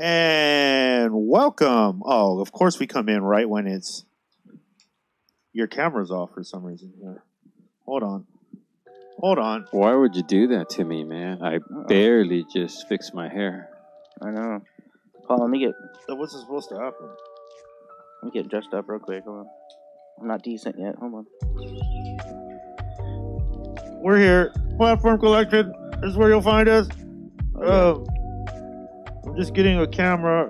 And welcome. Oh, of course we come in right when it's your camera's off for some reason. Here. Hold on. Why would you do that to me, man? I barely just fixed my hair. I know. Paul, let me get... So what's supposed to happen? Let me get dressed up real quick. Hold on. I'm not decent yet. Hold on. We're here. Platform Collection is where you'll find us. I'm just getting a camera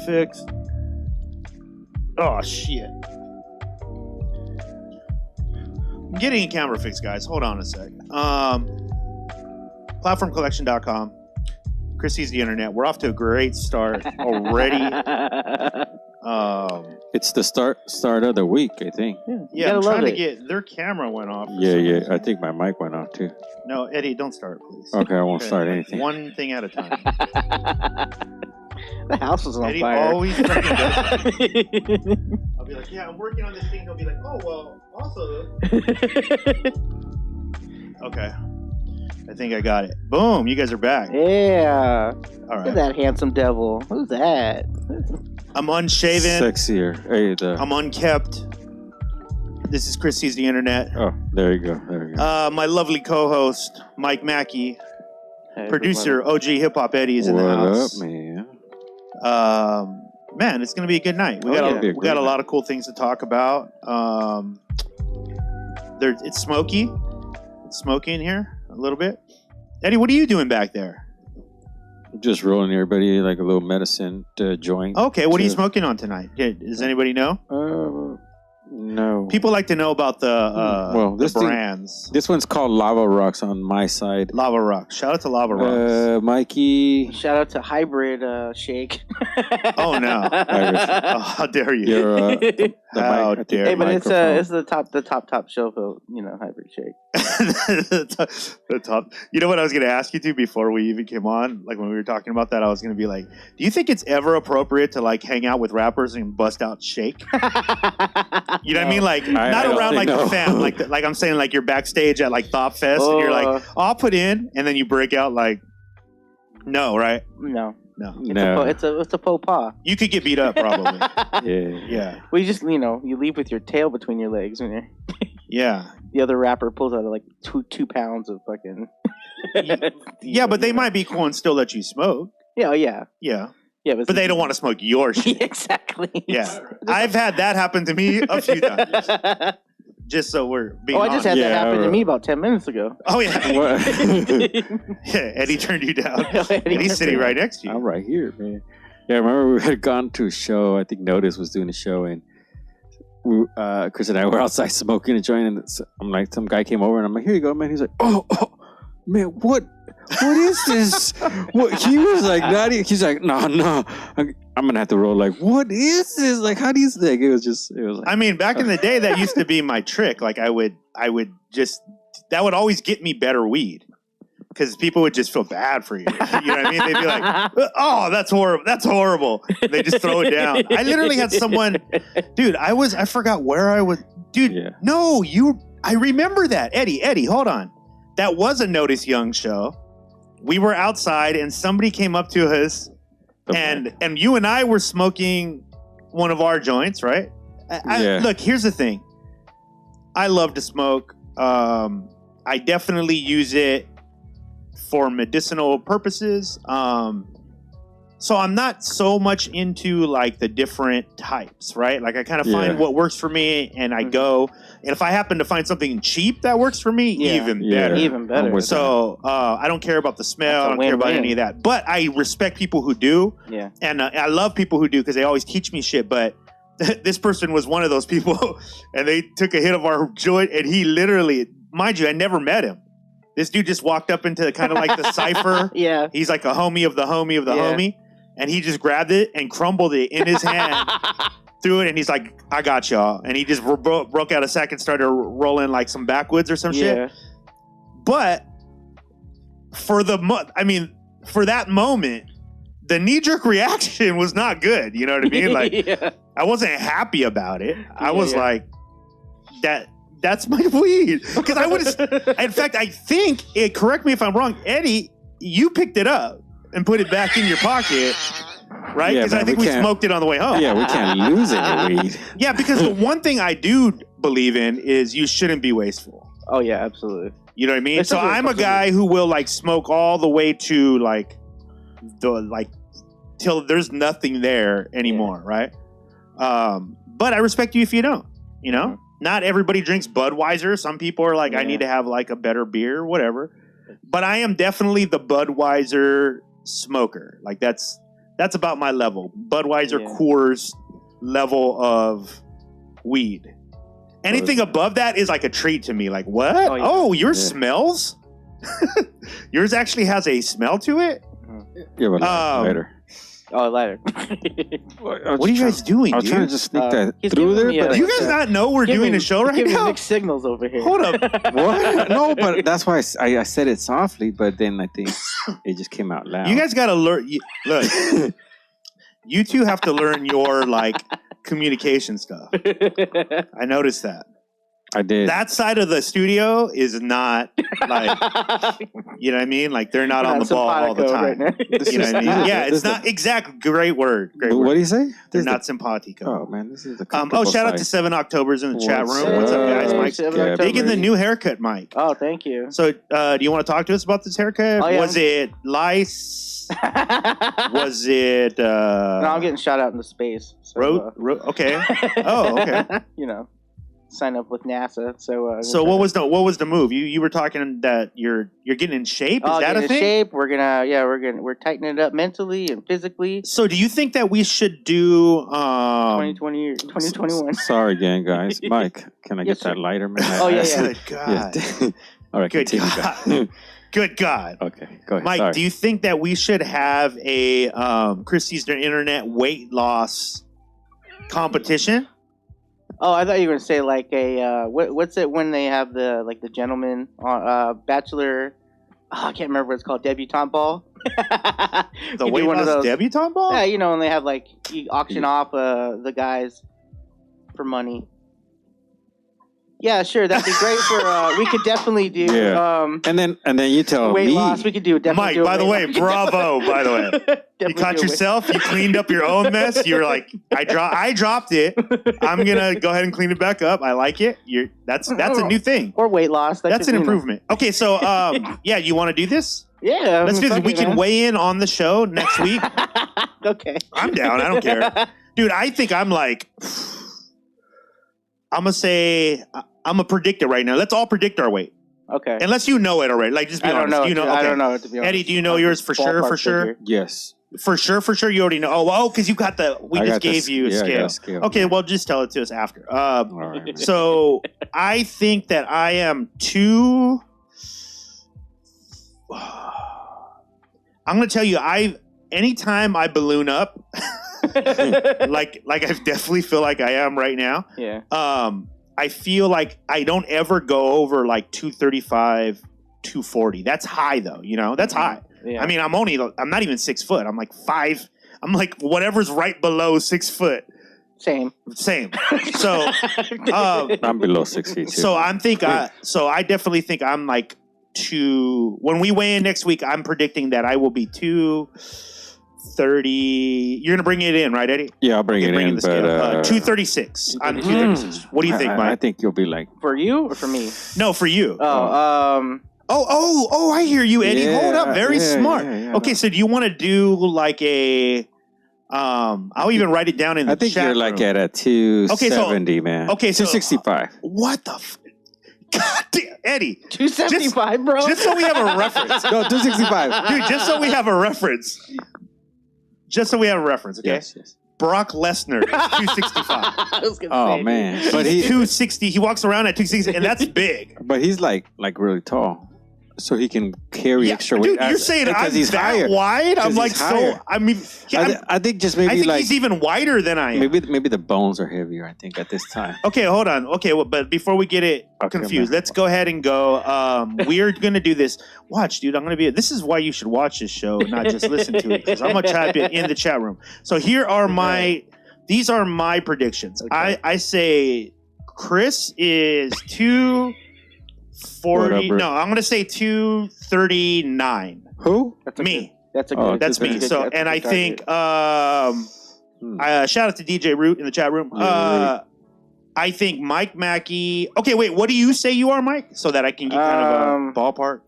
fixed. Oh, shit. I'm getting a camera fixed, guys. Hold on a sec. PlatformCollection.com. Chris sees the internet. We're off to a great start already. It's the start of the week, I think. Yeah, I'm trying to get... Their camera went off. Yeah. I think my mic went off, too. No, Eddie, don't start, please. Okay, I won't start anything. One thing at a time. The house was on Eddie fire. Always fucking does that. I'll be like, yeah, I'm working on this thing. He'll be like, oh, well, also... Okay. I think I got it. Boom, you guys are back. Yeah. All Look right. at that handsome devil. Who's that? I'm unshaven. Sexier. Hey, I'm unkept. This is Chris Sees the Internet. Oh, there you go. My lovely co-host, Mike Mackey. Hey, Producer, OG Hip Hop Eddie is in the house. What up, man? Man, it's going to be a good night. We got a lot of cool things to talk about. It's smoky. It's smoky in here a little bit. Eddie, what are you doing back there? Just rolling everybody like a little medicine joint. Okay, what are you smoking on tonight? Does anybody know? No. People like to know about the brands. This one's called Lava Rocks on my side. Lava Rocks. Shout out to Lava Rocks. Mikey. Shout out to Hybrid Shake. Oh no! Oh, how dare you? How dare you? Hey, but it's the top shelf of Hybrid Shake. the top. You know what I was going to ask you to before we even came on? Like when we were talking about that, I was going to be like, do you think it's ever appropriate to like hang out with rappers and bust out Shake? You know what I mean? Like not around like the fam, like I'm saying, like you're backstage at like Thought Fest and you're like, oh, I'll put in, and then you break out like, no, right? No. It's a faux pas. You could get beat up probably. Yeah. Well, you just you leave with your tail between your legs when you're. Yeah. The other rapper pulls out like two pounds of fucking. Yeah, but they might be cool and still let you smoke. Yeah. But they don't want to smoke your shit. Exactly. Yeah. I've had that happen to me a few times. Just so we're being honest. I just had that happen to me about 10 minutes ago. Oh, yeah. Yeah, Eddie turned you down. And he's sitting right next to you. I'm right here, man. Yeah, I remember we had gone to a show. I think Notice was doing a show, and Chris and I were outside smoking and joint, and I'm like, some guy came over, and I'm like, here you go, man. He's like, oh man, what is this? What? He was like, he's like, no, I'm gonna have to roll. Like, what is this? Like, how do you think? It was like, I mean, back in the day, that used to be my trick. Like, I would just, that would always get me better weed. Because people would just feel bad for you. You know what I mean? They'd be like, oh, that's horrible. That's horrible. They just throw it down. I literally had someone, dude, I forgot where I was. Dude, yeah. No, I remember that. Eddie, hold on. That was a Notice Young show. We were outside and somebody came up to us and you and I were smoking one of our joints, right? Look, here's the thing. I love to smoke. I definitely use it for medicinal purposes. So I'm not so much into like the different types, right? Like I kind of find what works for me and I go. And if I happen to find something cheap that works for me, even better. Even better. So I don't care about the smell. I don't care about any of that. But I respect people who do. Yeah. And I love people who do because they always teach me shit. But this person was one of those people and they took a hit of our joint and he literally, mind you, I never met him. This dude just walked up into kind of like the cipher. Yeah. He's like a homie of the homie of the homie. And he just grabbed it and crumbled it in his hand, threw it, and he's like, I got y'all. And he just broke out a sack and started rolling like some backwoods or some shit. But for that moment, the knee-jerk reaction was not good. You know what I mean? Like, I wasn't happy about it. I was like, that's my weed. Because I would have, in fact, I think, correct me if I'm wrong, Eddie, you picked it up. and put it back in your pocket, right? Yeah, Because I man, think we we can't- smoked it on the way home. Yeah, we can't lose any weed. Yeah, because the one thing I do believe in is you shouldn't be wasteful. Oh yeah, absolutely. You know what I mean? There's So something I'm a completely- guy who will like smoke all the way to like till there's nothing there anymore, right? But I respect you if you don't. You know, not everybody drinks Budweiser. Some people are like, I need to have like a better beer, whatever. But I am definitely the Budweiser smoker. Like that's about my level. Budweiser Coors level of weed. Anything above that is like a treat to me. Like what? Oh, yours smells? Yours actually has a smell to it? Yeah, but later. Oh, lighter. What are you guys doing, I was dude? trying to just sneak that he's through there, giving me but Do you guys not know we're doing a show right giving now? mixed signals over here. Hold up. what? No, but that's why I said it softly, but then I think it just came out loud. You guys got to learn. Look, you two have to learn your like communication stuff. I noticed that. I did. That side of the studio is not like, you know what I mean? Like they're not on the ball all the time. You know what I mean? Yeah, it's not exact. Great word. Great word. What do you say? They're not simpatico. Oh man, this is the. Shout out to 7 Octobers in the chat room. What's up, guys? Mike, 7 October. digging the new haircut, Mike. Oh, thank you. So, do you want to talk to us about this haircut? Oh, yeah. Was it lice? Was it? No, I'm getting shot out into space. So, Okay. Oh, okay. You know, sign up with NASA. So. So what was the move? You were talking that you're getting in shape. Is that a thing? Shape. We're tightening it up mentally and physically. So do you think that we should do 2020 or 2021? Sorry again, guys. Mike, can I Yes, get that sir. lighter, man? Oh, yeah. Good God. Yeah. All right, Good continue. God. Good God. Okay, go ahead. Mike, Sorry. do you think that we should have a Christie's the Internet weight loss competition? Oh, I thought you were gonna say like a what's it when they have the gentleman on Bachelor? Oh, I can't remember what it's called. Debutante ball. The You do weight one of loss those. debutante ball? Yeah, you know, when they have like you auction off the guys for money. Yeah, sure, that'd be great for. We could definitely do. Yeah. And then you tell weight me. loss. We could do definitely. Mike, do a by the weight way, loss. bravo, by the way. You Definitely caught do a weight- yourself. You cleaned up your own mess. You were like, I dropped it. I'm gonna go ahead and clean it back up. I like it. That's a new thing. or weight loss. That That's could, an you know. improvement. Okay, so yeah, you want to do this? Yeah, Let's do this. fuck We it, can man. weigh in on the show next week. Okay. I'm down. I don't care, dude. I think I'm like, I'm gonna say I'm gonna predict it right now. Let's all predict our weight, Okay. unless you know it already. Like, just be I don't honest. know. Do you know? I Okay. don't know. To be honest. Eddie, do you know yours for sure? Ballpark For sure. figure. Yes. For sure, you already know. Oh, because you got we I just got gave this- you a yeah, I got scale. a scale. Okay, well, just tell it to us after. All right. So I think that I am too. I'm gonna tell you, anytime I balloon up, like I definitely feel like I am right now. Yeah. I feel like I don't ever go over like 235, 240. That's high though, you know? That's high. Yeah. I mean, I'm not even 6 foot. I'm like 5. I'm like whatever's right below 6 foot. Same. Same. So, I'm below 6 feet too. so I definitely think I'm like when we weigh in next week, I'm predicting that I will be 230. You're going to bring it in, right, Eddie? yeah, I'll bring it Bring in, the but scale. 236. I'm 236. What do you think, I Mike? think you'll be like For you or for me? No, for you. Oh, I hear you, Eddie. Yeah, Hold up. Very yeah, smart. yeah, Okay, so do you want to do like a I'll even write it down in the I think chat you're like room. at a 270, man. okay, so- 265. What the God damn, Eddie. 275, bro. Just so we have a reference. No, 265. Dude, just so we have a reference. Okay? Yes. Brock Lesnar is 265. I was gonna Oh say, man, dude. but He's he 260. He walks around at 260, and that's big. but he's like really tall, so he can carry extra weight. Dude, you're saying because I'm he's that higher. wide? I'm Because like he's higher. so. I mean, I think just I maybe think like he's even wider than I am. maybe the bones are heavier. I think at this time. Okay, hold on. Okay, well, but before we get it Okay, confused, man. let's go ahead and go. We're gonna do this. Watch, dude. I'm gonna be. This is why you should watch this show, not just listen to it. Because I'm gonna type it in the chat room. So here are these are my predictions. Okay. I say Chris is 240. Whatever. No, I'm gonna say 239. Who? That's okay. Me. That's a good. That's me. good- So, that's a and good I think, target. shout out to DJ Root in the chat room. Yeah, I think Mike Mackey. Okay, wait. What do you say you are, Mike? So that I can get kind of a ballpark.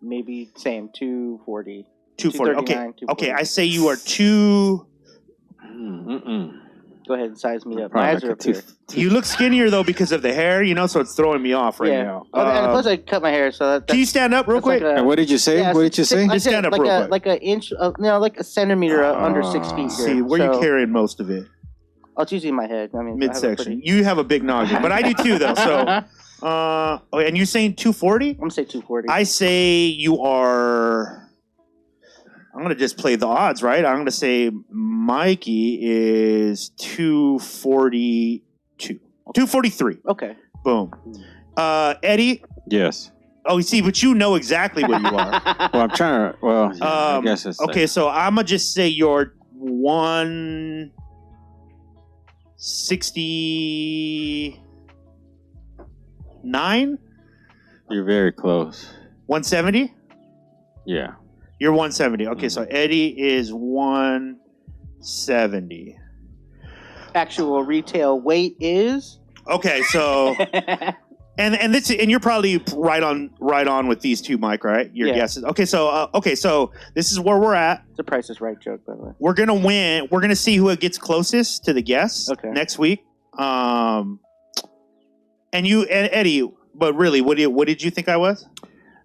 Maybe same 240. 240. Okay. 239, Okay. I say you are two. Go ahead and size me up. Probably My eyes like are a up here. You look skinnier though because of the hair, so it's throwing me off right Yeah. now. And plus, I cut my hair, so that. Can you stand up real that's like quick? a- And what did you say? yeah, What did you say? Just stand up like real a quick. like an inch, like a centimeter under 6 feet. Here. See, where you So- carrying most of it? Oh, it's usually in my head. I mean, I have a Midsection. pretty- You have a big noggin, but I do too, though. So, and you saying 240? I'm gonna say 240. I say you are. I'm gonna just play the odds, right? I'm gonna say Mikey is 242, 243. Okay. Boom. Eddie. Yes. Oh, you see, but you know exactly what you are. Well, I'm trying to. Well, yeah, I guess it's okay. like- So I'm gonna just say you're 169. You're very close. 170. Yeah. You're 170. Okay, so Eddie is 170. Actual retail weight is. Okay, so and you're probably right on with these two, Mike. Right? Your Yeah. guesses. Okay, so this is where we're at. It's a Price is Right joke, by the way. We're gonna win. We're gonna see who gets closest to the guess next week. And Eddie, but really, what did you think I was?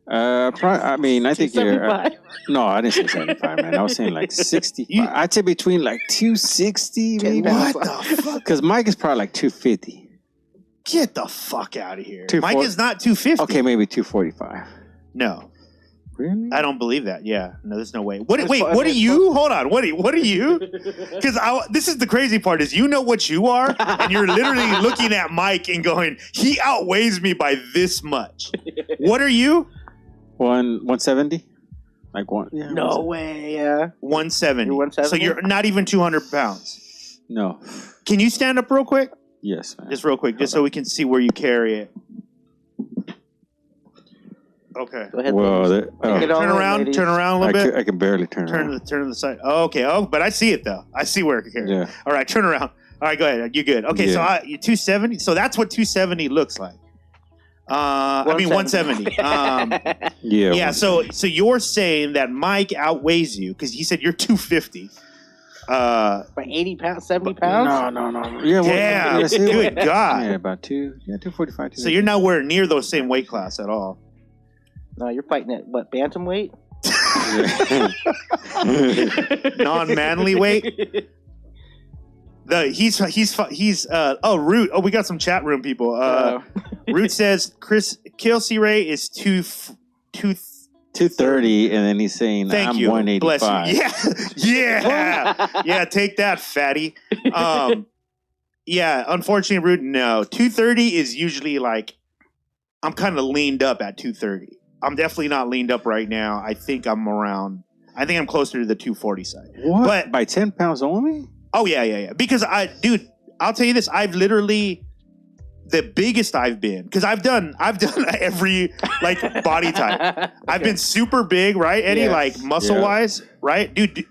I mean, I think you're. 275? No, I didn't say 75, man. I was saying like 65. I'd say between like 260, maybe. What the fuck? Because Mike is probably like 250. Get the fuck out of here. 240. Mike is not 250. Okay, maybe 245. No. Really? I don't believe that. Yeah. No, there's no way. What It's wait, fun- what are it's you? Hold on. What are you? Because this is the crazy part is you know what you are, and you're literally looking at Mike and going, he outweighs me by this much. What are you? 170? Like one? Yeah. No way. Yeah. 170. You're 170? So you're not even 200 pounds. No. Can you stand up real quick? Yes, man. Just real quick, just so we can see where you carry it. Okay. Go ahead. Well, ladies. Take it all Turn in, around. ladies. Turn around a little bit. I can barely turn around. Turn to the side. Oh, okay. Oh, but I see it though. I see where it carries. Yeah. All right, turn around. All right, go ahead. You're good. Okay, so Yeah. you're 270. So that's what 270 looks like. I mean 170. Yeah. Yeah. So you're saying that Mike outweighs you because he said you're 250. By 80 pounds, 70 pounds? No. Yeah. Well, Damn, yeah, see, good God. Yeah, about 245. So you're nowhere near those same weight class at all. No, you're fighting at what, bantamweight? Non-manly weight. He's Root. Oh, we got some chat room people. Root says Chris Kelsey Ray is 230, and then he's saying Thank I'm you. 185. Bless you. Yeah. Take that, fatty. Yeah. Unfortunately, Root. No, 230 is usually like I'm kind of leaned up at 230. I'm definitely not leaned up right now. I think I'm closer to the 240 side. What? But By 10 pounds only? oh yeah. Because I'll tell you this. I've literally the biggest I've been because I've done every like body type. I've been super big, right, Eddie? Yeah. Like muscle wise, right, dude.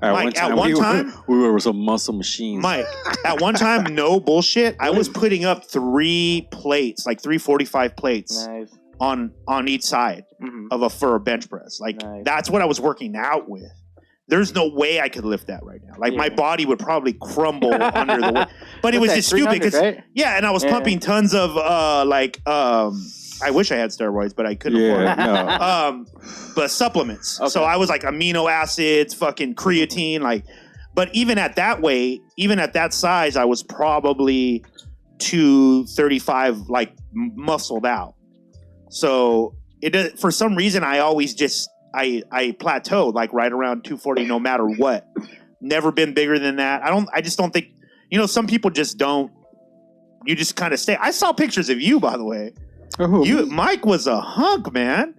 Mike, at one time, we were some muscle machines. Mike, at one time, no bullshit. I was putting up 3 plates, like 345 plates. Nice. On each side for a bench press. Like that's what I was working out with. There's no way I could lift that right now. Like my body would probably crumble under the weight. But it was just stupid because right? and I was pumping tons of I wish I had steroids, but I couldn't afford it. No. But supplements. Okay. So I was like amino acids, fucking creatine, but even at that weight, even at that size, I was probably 235 like muscled out. So for some reason I always just I plateaued like right around 240 no matter what. Never been bigger than that. I just don't think some people just don't. You just kind of stay. I saw pictures of you, by the way. Mike was a hunk, man.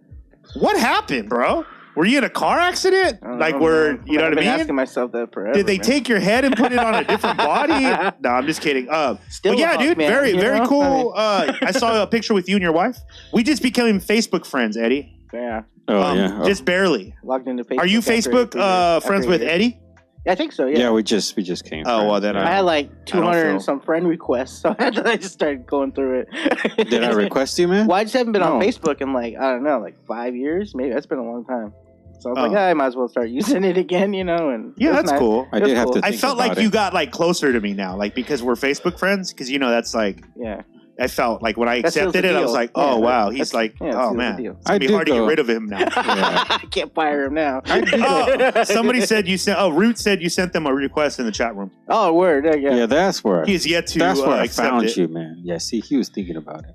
What happened, bro? Were you in a car accident? You know what I I've been mean? asking myself that forever. Did they man. take your head and put it on a different body? No, I'm just kidding. Still but yeah, a hunk, dude, man, very, you very know? cool. I saw a picture with you and your wife. We just became Facebook friends, Eddie. Yeah. Oh yeah. Just barely. Logged into Facebook. Are you after Facebook 3 years. friends After with 8 years. Eddie? Yeah, I think so. Yeah. Yeah, we just came. Oh, well, friends, then I had like I 200 feel- and some friend requests, so I just started going through it. Did I request you, man? Well, I just haven't been on No. Facebook in like, I don't know, like 5 years. Maybe that's been a long time. So I was Oh. like, I might as well start using it again, you know. And Yeah, it was that's nice. cool. I That's did have cool. to. I Think felt like about you it. got like closer to me now, like because we're Facebook friends. Because that's like Yeah. I felt like when I That seals accepted the it, I was deal. like, oh Yeah, wow, he's that's- like, yeah, that oh seals the man, deal. it's gonna be I hard to did get go- rid of him now. I can't fire him now. Oh, somebody said you sent. Oh, Root said you sent them a request in the chat room. Oh, word. Yeah. Yeah, that's where. He's yet to That's where I accept found it. you, man. Yeah, see, he was thinking about it.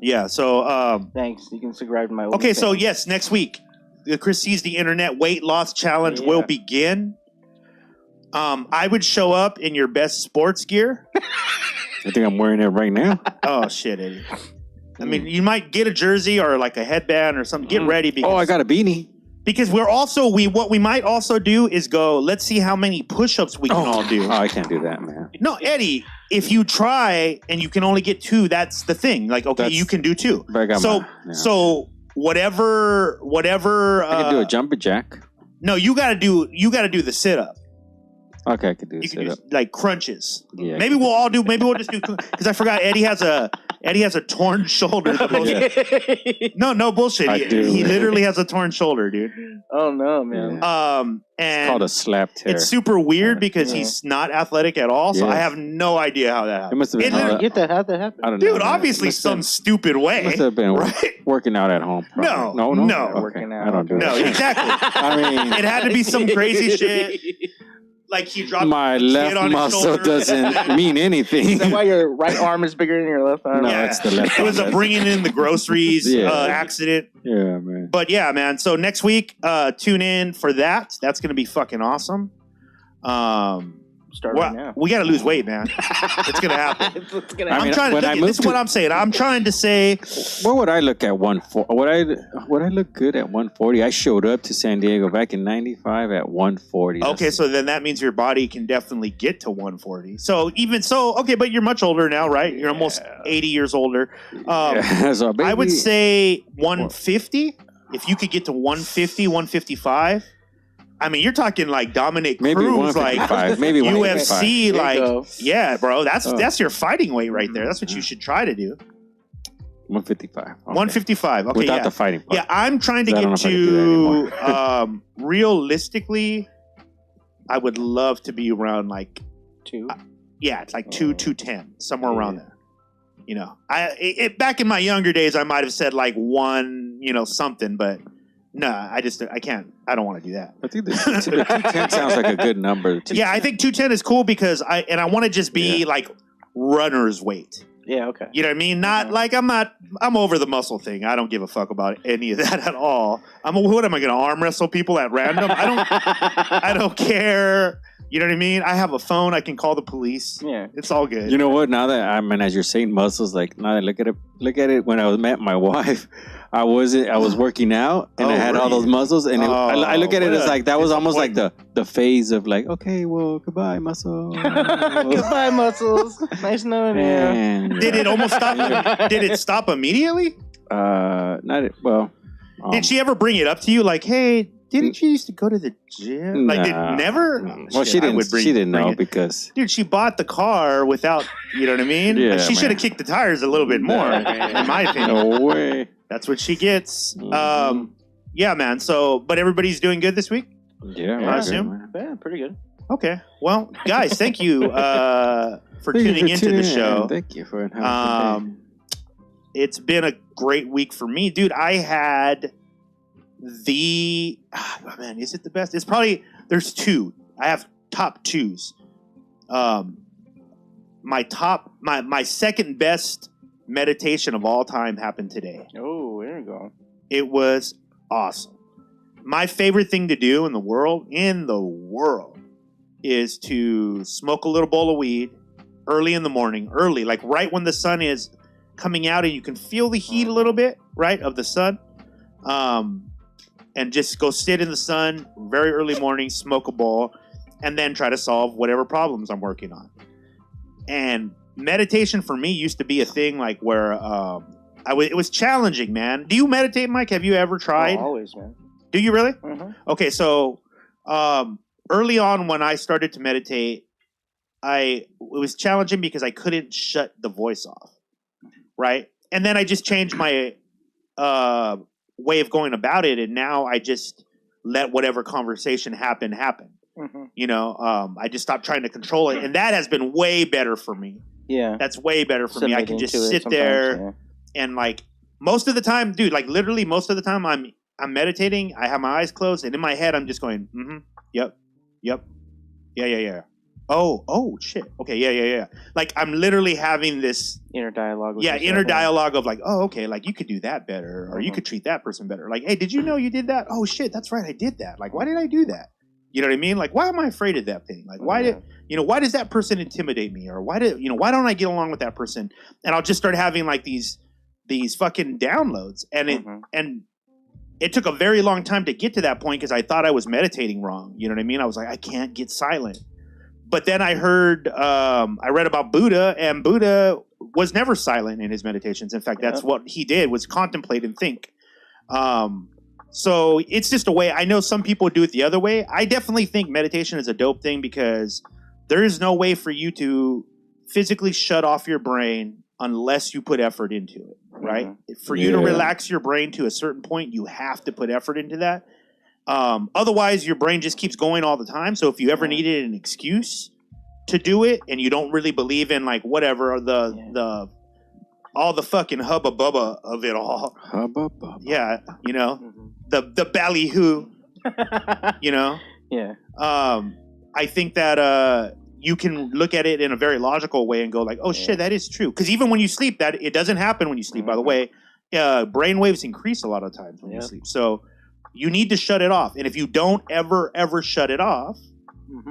Yeah. So Thanks. You can subscribe to my. okay. So OnlyFans. yes, next week the Chris Sees the Internet Weight Loss Challenge will begin. I would show up in your best sports gear. I think I'm wearing it right now. Oh shit, Eddie. I mean, you might get a jersey or like a headband or something. Get ready because Oh, I got a beanie. because what we might also do is go. Let's see how many push-ups we can all do. Oh, I can't do that, man. No, Eddie. If you try and you can only get 2, that's the thing. Like, okay, That's- you can do 2. But I got So yeah. so whatever. I can do a jumping jack. No, you got to do the sit-up. Okay, I could do You a can do sit-up. like crunches. Yeah. Maybe we'll just do because I forgot Eddie has a torn shoulder. No bullshit. I do. He literally has a torn shoulder, dude. Oh no, man. And It's called a slap tear. it's super weird because Yeah. he's not athletic at all. So Yeah. I have no idea how that It happened. must have been. How'd that happen? I don't know. Dude, man. obviously Must some have- stupid way. Must have been right? working out at home. No, probably. no. Okay. Working out. I don't do No, that. exactly. I mean, It had to be some crazy shit. Like he dropped my his left kid on his muscle shoulder. doesn't mean anything. Is that why your right arm is bigger than your left arm? No, Yeah. it's the left It was a arm. bringing in the groceries Yeah. accident. Yeah, man. But yeah, man. So next week, tune in for that. That's gonna be fucking awesome. Start Well, right now. we gotta lose weight, man. It's gonna happen. It's gonna I I'm mean, trying to. when I This moved is what to- I'm saying. I'm trying to say. What would I look at 140? Would I look good at 140? I showed up to San Diego back in '95 at 140. Okay, so then that means your body can definitely get to 140. So even so, okay, but you're much older now, right? You're almost 80 years older. So I would maybe- say 150. If you could get to 150, 155. I mean, you're talking like Dominic maybe Cruz, like 155. Maybe 155. UFC, There like you go. yeah, bro. That's Oh. that's your fighting weight right there. That's what you should try to do. 155. Okay. 155. Okay, Without yeah. the fighting part. Yeah, I'm trying to I don't get know if I can do to realistically, I would love to be around like 2. yeah, it's like Oh. 210, somewhere Yeah. around there. You know, back in my younger days, I might have said like 1, something, but no, I can't. I don't want to do that. I think the 210 sounds like a good number. Yeah, I think 210 is cool because I want to just be Yeah. like runner's weight. Yeah, okay. You know what I mean? Not like I'm over the muscle thing. I don't give a fuck about any of that at all. What am I going to arm wrestle people at random? I don't care. You know what I mean? I have a phone. I can call the police. Yeah. It's all good. You know what? Now that as you're saying muscles, like now that I look at it. When I met my wife, I was working out and Oh, I had all really? those muscles, and I look at it what as a like that was almost like disappointment. the phase of like, okay, well, goodbye, muscle. Goodbye, muscles. Nice knowing you. And, Did it almost stop? Did it stop immediately? not well. Did she ever bring it up to you? Like, hey, didn't you used to go to the gym? Like, did never? Well, Shit, I would she didn't bring know it. because Dude, she bought the car without, you know what I mean? Yeah, She should man. have kicked the tires a little bit more, in my opinion. no way. That's what she gets. Mhm. Yeah, man. So, but everybody's doing good this week? Yeah, I we're assume. good, man. Yeah, pretty good. Okay. Well, guys, thank you for Thank you tuning for into tuning the in. show. Thank you for having a good day. It's been a great week for me, dude. I had man, is it the best? It's probably there's 2. I have top 2s. My second best meditation of all time happened today. Oh, there you go. It was awesome. My favorite thing to do in the world, is to smoke a little bowl of weed early in the morning, like right when the sun is coming out and you can feel the heat a little bit, right, of the sun. And just go sit in the sun very early morning, smoke a bowl, and then try to solve whatever problems I'm working on. And meditation for me used to be a thing like where it was challenging, man. Do you meditate, Mike? Have you ever tried? Always, man. Do you really? Mm-hmm. Okay, so early on when I started to meditate, it was challenging because I couldn't shut the voice off, right? And then I just changed my way of going about it, and now I just let whatever conversation happen. Mm-hmm. You know, I just stopped trying to control it, and that has been way better for me. Yeah, that's way better for me. I can just sit there and like most of the time, dude. Like literally, most of the time, I'm meditating. I have my eyes closed, and in my head, I'm just going, yep, yeah. Oh, shit. Okay, yeah. Like I'm literally having this inner dialogue. Dialogue of like, oh, okay, like you could do that better, or you could treat that person better. Like, hey, did you know you did that? Oh shit, that's right, I did that. Like, why did I do that? You know what I mean? Like, why am I afraid of that thing? Like, why does that person intimidate me? Or why don't I get along with that person? And I'll just start having like these fucking downloads. And it took a very long time to get to that point because I thought I was meditating wrong. You know what I mean? I was like, I can't get silent. But then I read about Buddha, and Buddha was never silent in his meditations. In fact, that's what he did, was contemplate and think. So it's just a way. I know some people do it the other way. I definitely think meditation is a dope thing because there is no way for you to physically shut off your brain unless you put effort into it, right? For you to relax your brain to a certain point, you have to put effort into that. Otherwise, your brain just keeps going all the time. So if you ever needed an excuse to do it and you don't really believe in like whatever all the fucking hubba bubba of it all. Hubba bubba. Yeah, you know, the ballyhoo, you know? Yeah. I think that you can look at it in a very logical way and go like, oh shit, that is true. Because even when you sleep, that it doesn't happen when you sleep, by the way. Brain waves increase a lot of times when you sleep. So you need to shut it off. And if you don't ever shut it off,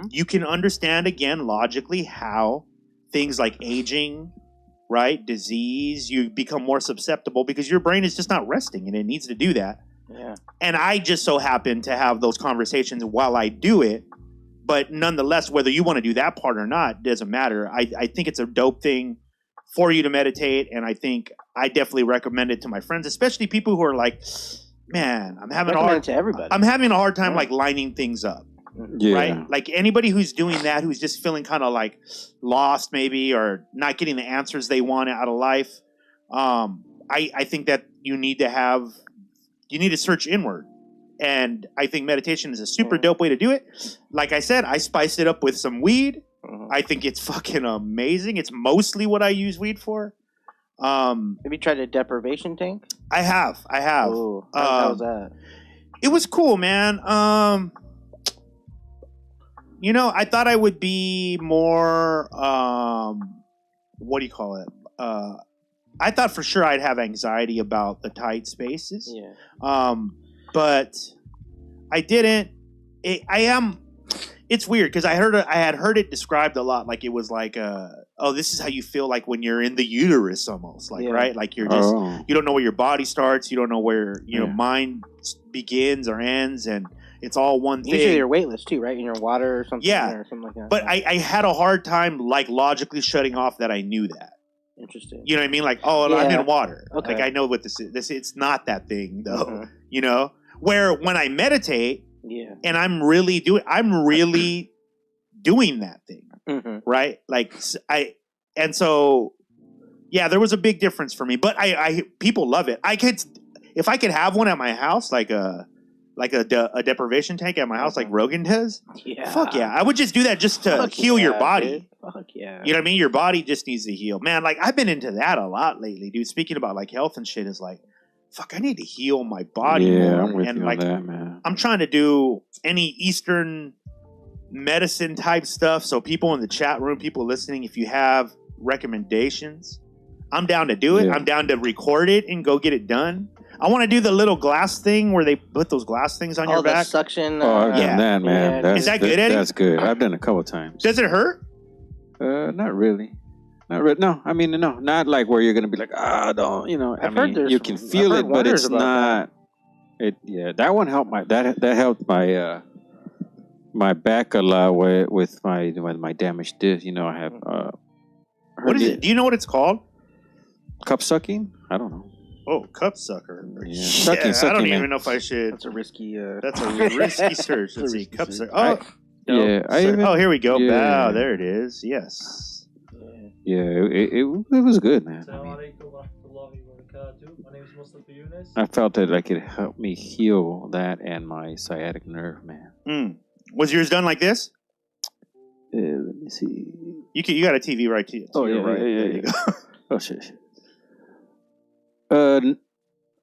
you can understand again logically how things like aging, right, disease, you become more susceptible because your brain is just not resting and it needs to do that. Yeah. And I just so happen to have those conversations while I do it. But nonetheless, whether you want to do that part or not, doesn't matter. I think it's a dope thing for you to meditate. And I think I definitely recommend it to my friends, especially people who are like, man, I'm having a hard time like lining things up. Yeah. Right? Like anybody who's doing that, who's just feeling kind of like lost maybe or not getting the answers they want out of life. I think that you need to search inward. And I think meditation is a super dope way to do it. Like I said, I spiced it up with some weed. I think it's fucking amazing. It's mostly what I use weed for. Have you tried a deprivation tank? I have. Ooh, how was that? It was cool, man. You know, I thought I would be more, what do you call it? I thought for sure I'd have anxiety about the tight spaces. Yeah. But I didn't. It's weird because I had heard it described a lot like it was like, this is how you feel like when you're in the uterus almost, like, right? Like you're just, you don't know where your body starts. You don't know where, mind begins or ends. And it's all one thing. Usually you're weightless too, right? In your water or something. Yeah. Or something like that. But I had a hard time like logically shutting off that I knew that. Interesting. You know what I mean? Like, I'm in water. Okay. Like I know what this is. It's not that thing though. You know? Where when I meditate and I'm really doing that thing. Right? Like there was a big difference for me. But people love it. If I could have one at my house, like a deprivation tank at my house, like Rogan does. Yeah. Fuck yeah. I would just do that just to heal your body. Dude. Fuck yeah. You know what I mean? Your body just needs to heal. Man, like I've been into that a lot lately, dude. Speaking about like health and shit is like, fuck, I need to heal my body more. I'm with and you like, on that, man. I'm trying to do any Eastern medicine type stuff. So people in the chat room, people listening, if you have recommendations, I'm down to do it. I'm down to record it and go get it done. I want to do the little glass thing where they put those glass things on your back. The suction. I've done that, man. Yeah. Is that good, Eddie? That's good. I've done it a couple of times. Does it hurt? Not really. No, I mean, no, not like where you're gonna be like, don't, I mean, you can feel it, but it's not. That one helped that helped my my back a lot with my damaged disc. I have. What is it? Do you know what it's called? Cup sucking? I don't know. Oh, cup sucker. Yeah. Sucking, I don't man. even know if I should. That's a risky. That's a risky search. Let's see. Cup sucker. Oh, Yeah. here we go. Yeah. Wow, there it is. Yes. Yeah, it was good, man. I felt that like it helped me heal that and my sciatic nerve, man. Was yours done like this? Let me see. You got a TV right to you. Oh, yeah, right. yeah. There you go. Oh, shit. No.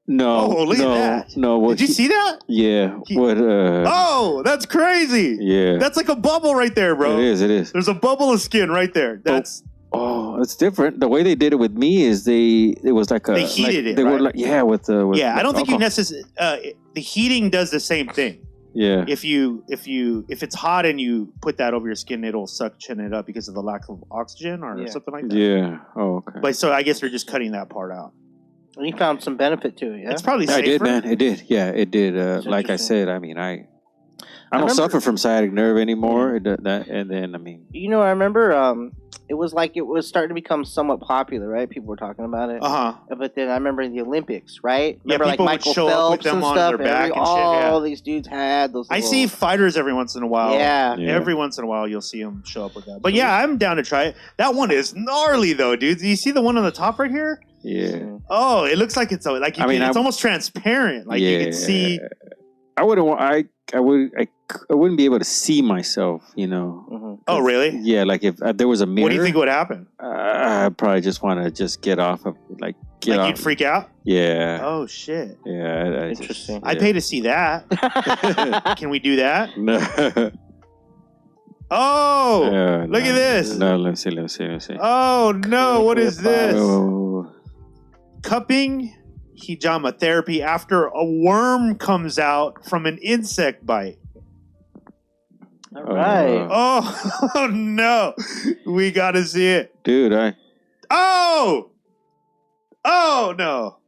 Oh, look at that. No. Did you see that? Yeah. Oh, that's crazy. Yeah. That's like a bubble right there, bro. It is. There's a bubble of skin right there. That's... Oh, it's different. The way they did it with me is it was like they heated it. They right? were like, with I don't think you alcohol. necessarily. The heating does the same thing. Yeah. If it's hot and you put that over your skin, it'll suction it up because of the lack of oxygen or something like that. Yeah. Oh, okay. But so I guess they're just cutting that part out. And you found some benefit to it, yeah? It's probably safer. I did, man. It did. Yeah, it did. Like I said, I mean, I don't suffer from sciatic nerve anymore. And then, I mean... I remember it was like it was starting to become somewhat popular, right? People were talking about it. Uh-huh. But then I remember in the Olympics, right? Remember people like Michael would show Phelps up with them and on stuff. their back and shit, all these dudes had those I little... see fighters every once in a while. Yeah. Every once in a while you'll see them show up with that. But yeah, I'm down to try it. That one is gnarly though, dude. Do you see the one on the top right here? Yeah. Oh, it looks like it's it's almost transparent. Like you can see. I wouldn't be able to see myself, Mm-hmm. Oh, really? Yeah, like if there was a mirror. What do you think would happen? I'd probably just want to get off of get off. You'd freak out? Yeah. Oh shit. Yeah. Interesting. I'd pay to see that. Can we do that? No. Oh, look at this. No, let me see. Oh no, what is this? Oh. Cupping hijama therapy after a worm comes out from an insect bite. All right. Oh no, we gotta see it, dude. Oh no.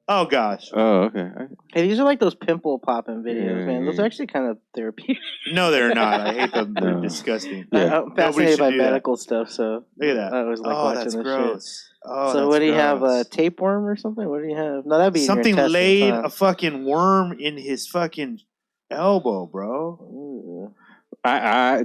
Oh gosh. Oh, okay. Hey, these are like those pimple popping videos, man. Those are actually kind of therapeutic. No, they're not. I hate them. They're disgusting. I'm fascinated by medical stuff, so look at that. I always like watching that's this gross. shit. Oh, so what do you have? A tapeworm or something? What do you have? No, that'd be something in your laid huh? a fucking worm in his fucking elbow, bro. Ooh.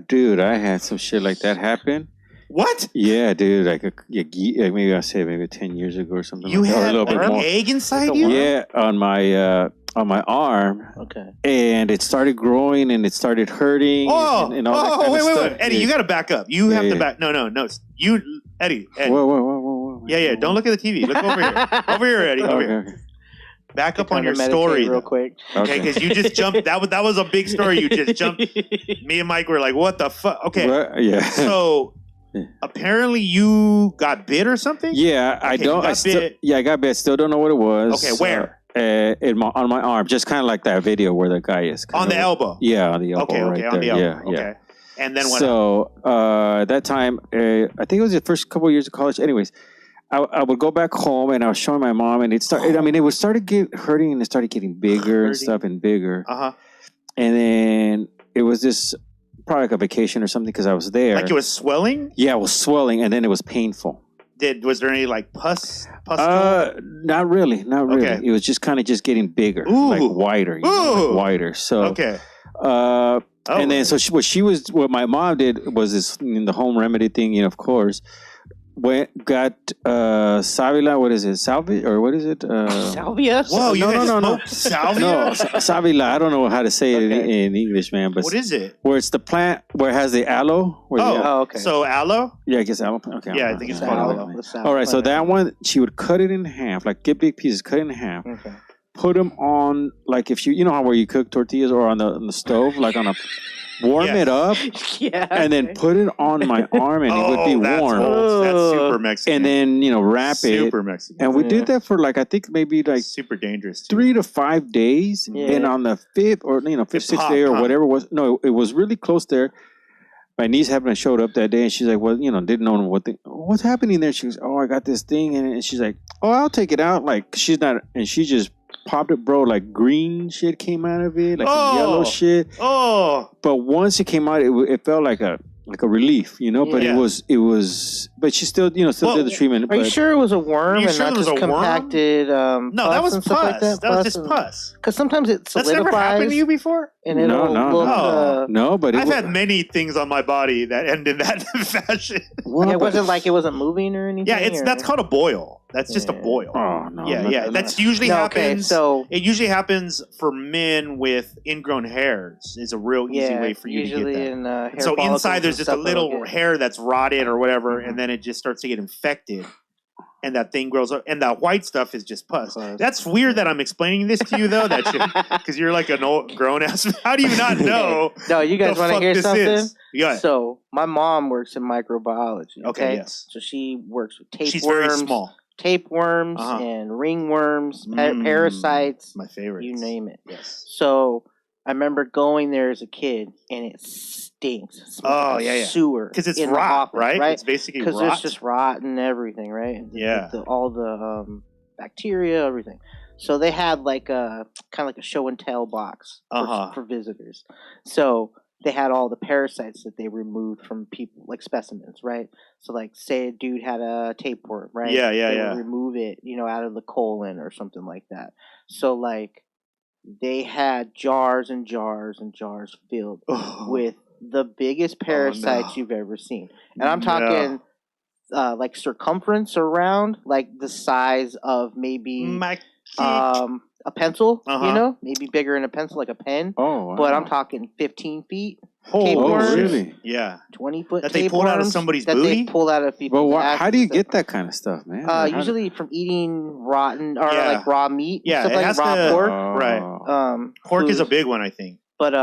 Dude, I had some shit like that happen. What? Yeah, dude. Maybe I say maybe 10 years ago or something. You had a little bit an more. egg inside you? Yeah, on my arm. Okay. And it started growing and it started hurting. And all that kind of wait, stuff. Eddie, you got to back up. You have to back. No. You, Eddie. Whoa. Yeah. Don't look at the TV. Look over here. Over here, Eddie. Over here. Okay. Back up on your story real quick. Okay, because you just jumped. That was a big story. You just jumped. Me and Mike were like, "What the fuck?" Okay. Right, yeah. So apparently you got bit or something. Yeah, I don't. I got bit. Still don't know what it was. Okay, where? On my arm, just kind of like that video where the guy is on the elbow. Yeah, on the elbow. Okay, right on there. the elbow. Yeah, okay. And then what? So at that time, I think it was the first couple of years of college. Anyways, I would go back home and I was showing my mom, and it started. I mean, it started hurting, and it started getting bigger and stuff and bigger. And then it was this probably like a vacation or something because I was there. Like it was swelling. Yeah, it was swelling, and then it was painful. Was there any like pus? Not really. Okay. It was just kind of just getting bigger, like wider, like wider. So okay. And then what my mom did was this in the home remedy thing, of course. Got Savila, what is it? Salvia or what is it? Salvia? Whoa, no. Salvia? No, Savila. I don't know how to say it in English, man. But what is it? Where it's the plant where it has the aloe. Okay. So aloe? Yeah, I guess aloe. Okay. Yeah, I think it's called aloe. All right, so that one, she would cut it in half, like get big pieces, cut it in half. Okay. Put them on, like if you know how where you cook tortillas or on the stove, like on a... Warm it up, and then put it on my arm, and it would be warm. That's super Mexican. And then wrap it. Super Mexican. And we did that for I think maybe super dangerous. 3 to 5 days. Yeah. And on the fifth or sixth day or whatever it was, no, it was really close there. My niece happened to showed up that day, and she's like, "Well, didn't know what's happening there." She goes, "Oh, I got this thing," and she's like, "Oh, I'll take it out." Like she's not, and she just popped it, bro. Like green shit came out of it, like yellow shit. Oh! But once it came out, it felt like like a relief, But Yeah. it was, but she still, still did the treatment. Are you but- sure it was a worm Are you and sure not it was just a worm? compacted? No, that was and stuff pus. like that. That was just pus. Because sometimes it That's never happened to solidifies you before? and it'll No. look. Oh. No, but I've had many things on my body that end in that fashion. It wasn't like it wasn't moving or anything. Yeah, that's called a boil. That's just a boil. Oh no! Yeah. That's usually happens. Okay, so It usually happens for men with ingrown hairs. Is a real easy way for you to get that. in hair So follicles inside and there's just a stuff that'll little get- hair that's rotted or whatever, and then it just starts to get infected, and that thing grows up, and that white stuff is just pus. That's weird that I'm explaining this to you though, because you're like an old grown ass. How do you not know? No, you guys the want to fuck hear this something? is? Yeah. So my mom works in microbiology. Okay, yes. So she works with tapeworms. She's very small. Tapeworms Uh-huh. and ringworms, Mm. parasites, My favorite. you name it. Yes. So I remember going there as a kid, and it stinks. It smells Oh, like a yeah. sewer. Because it's in the rot, office, right? Right? It's basically Because rot. there's just rot and everything, right? Yeah. All the bacteria, everything. So they had like a kind of like a show and tell box for visitors. So they had all the parasites that they removed from people, like specimens, right? So like, say a dude had a tapeworm, right? Yeah, they yeah. would remove it, out of the colon or something like that. So like, they had jars and jars and jars filled with the biggest parasites you've ever seen, and I'm talking like circumference around, like the size of maybe a pencil, maybe bigger than a pencil, like a pen. Oh, wow. But I'm talking 15 feet. Oh, tapeworms, really? Yeah. 20-foot That they pulled out of somebody's that booty? they pulled out of people's But asses how do you and get that kind of stuff, man? stuff. Usually from eating rotten or Yeah. like raw meat. Yeah, stuff it like has raw to- pork. Right. Pork is a food. big one, I think. But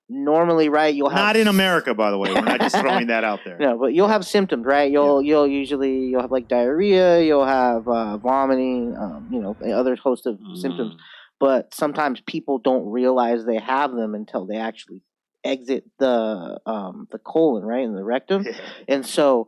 normally, right, you'll have Not in America, by the way. We're not just throwing that out there. No, but you'll have symptoms, right? You'll usually have like diarrhea, you'll have vomiting, other host of symptoms. But sometimes people don't realize they have them until they actually exit the colon, right, in the rectum, and so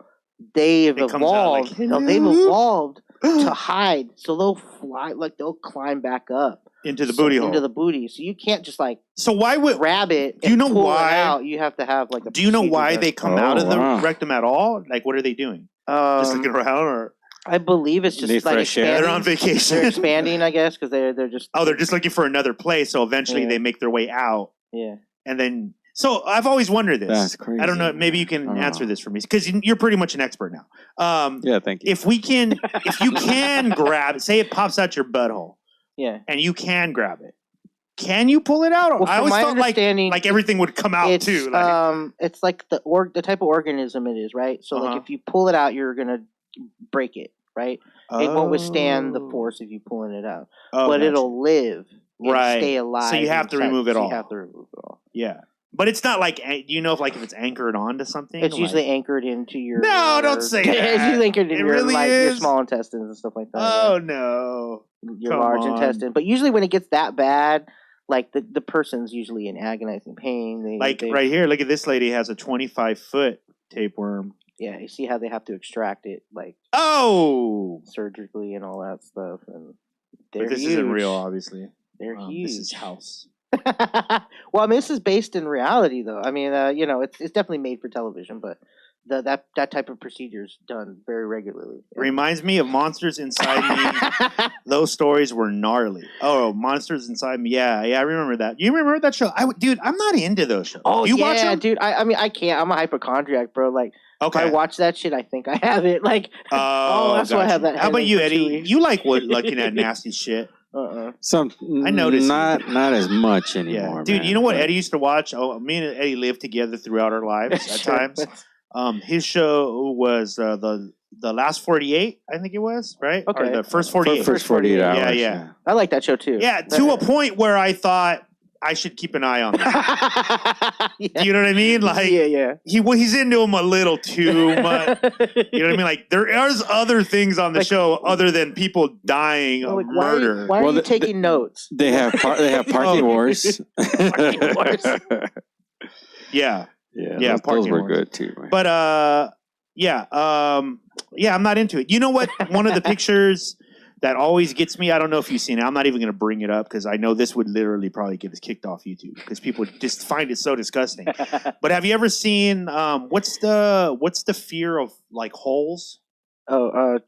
they've It comes out like, evolved. They've evolved to hide, so they'll fly, like they'll climb back up into the booty hole. into the booty. So you can't just like So why would? grab it. Do you and know pull why- It out. You have to have like a. Do you know procedure why done. they come out of the wow. rectum at all? Like, what are they doing? Just looking around, or I believe it's just Need like fresh air. expanding. they're on vacation? They're expanding, I guess, because they're just. Oh, they're just looking for another place. So eventually, Yeah. they make their way out, Yeah. and then. So I've always wondered this. That's crazy. I don't know. Maybe you can Oh. answer this for me because you're pretty much an expert now. Yeah, thank you. If you can grab it, say it pops out your butthole, Yeah. and you can grab it, can you pull it out? Well, I from always my felt understanding, like everything would come out it's too. Like, it's like the type of organism it is, right? So like Uh-huh. if you pull it out, you're gonna break it, right? It won't withstand the Oh. force of you pulling it out, Oh, but gotcha. it'll live and Right. stay alive. So you have to inside. remove it So all. You have to remove it all. Yeah, but it's not like. Do you know if it's anchored onto something? It's Like- usually anchored into your. No, don't say It's that. usually anchored in It your really like your is? small intestines and stuff like that. Oh no! Your come large on. intestine. But usually when it gets that bad, like the person's usually in agonizing pain. They, Right here, look at this lady has a 25-foot tapeworm. Yeah, you see how they have to extract it like Oh, surgically and all that stuff, and but they're this huge. isn't real, obviously. They're huge. This is house. Well, I mean, this is based in reality, though. I mean, it's definitely made for television, but that type of procedure is done very regularly. Reminds me of Monsters Inside Me. Those stories were gnarly. Oh, Monsters Inside Me. Yeah, I remember that. You remember that show? Dude, I'm not into those shows. Oh, you watch yeah, them? dude. I mean, I can't. I'm a hypochondriac, bro. Like, if Okay. I watch that shit, I think I have it. Like, Oh, that's why I gotcha. have that How about headache you, for 2 Eddie? weeks. You like looking at nasty shit. Some I noticed not as much Yeah, anymore. dude. man, You know what but- Eddie used to watch? Oh, me and Eddie lived together throughout our lives at Sure. times. His show was the last 48, I think it was, right? Okay. Or the first 48. First 48 Yeah, hours. yeah. I like that show too. Yeah, to a point where I thought I should keep an eye on this. Yeah. You know what I mean? Like yeah. he's into him a little too much. You know what I mean? Like there is other things on the Like- show other than people dying of Like, murder. Why are Well, you the- taking notes? They have parking wars. Parking wars. Yeah. Yeah, Yeah, those parking were wars. good too. Man. But yeah, I'm not into it. You know what? One of the pictures that always gets me. I don't know if you've seen it. I'm not even going to bring it up because I know this would literally probably get us kicked off YouTube because people just find it so disgusting. But have you ever seen what's the fear of like holes? Oh,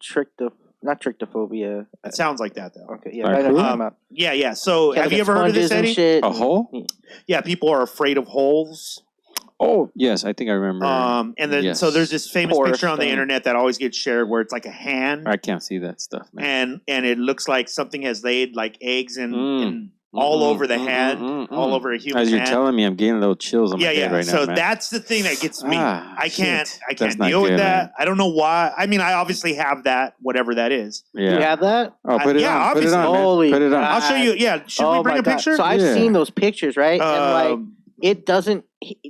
not trichtophobia. It sounds like that though. Okay, yeah, I know what you're talking about. Yeah. So Yeah, have like you ever heard of this, sponges and Eddie? shit. A hole? Yeah, people are afraid of holes. Oh, yes, I think I remember. And then so there's this famous Porous picture on the thing. internet that always gets shared where it's like a hand, I can't see that stuff, man. and it looks like something has laid like eggs and all over the hand, all over a human As you're hand. telling me, I'm getting little chills on my head right now, So man. that's the thing that gets me. I can't That's not deal with good, that. man. I don't know why. I mean, I obviously have that, whatever that is. Do you have that? Oh, put it yeah, on. Put it obviously. on, man. Holy Put it on. I'll show you. Yeah, should we bring my a God. picture? So I've Yeah. seen those pictures, right? And like it doesn't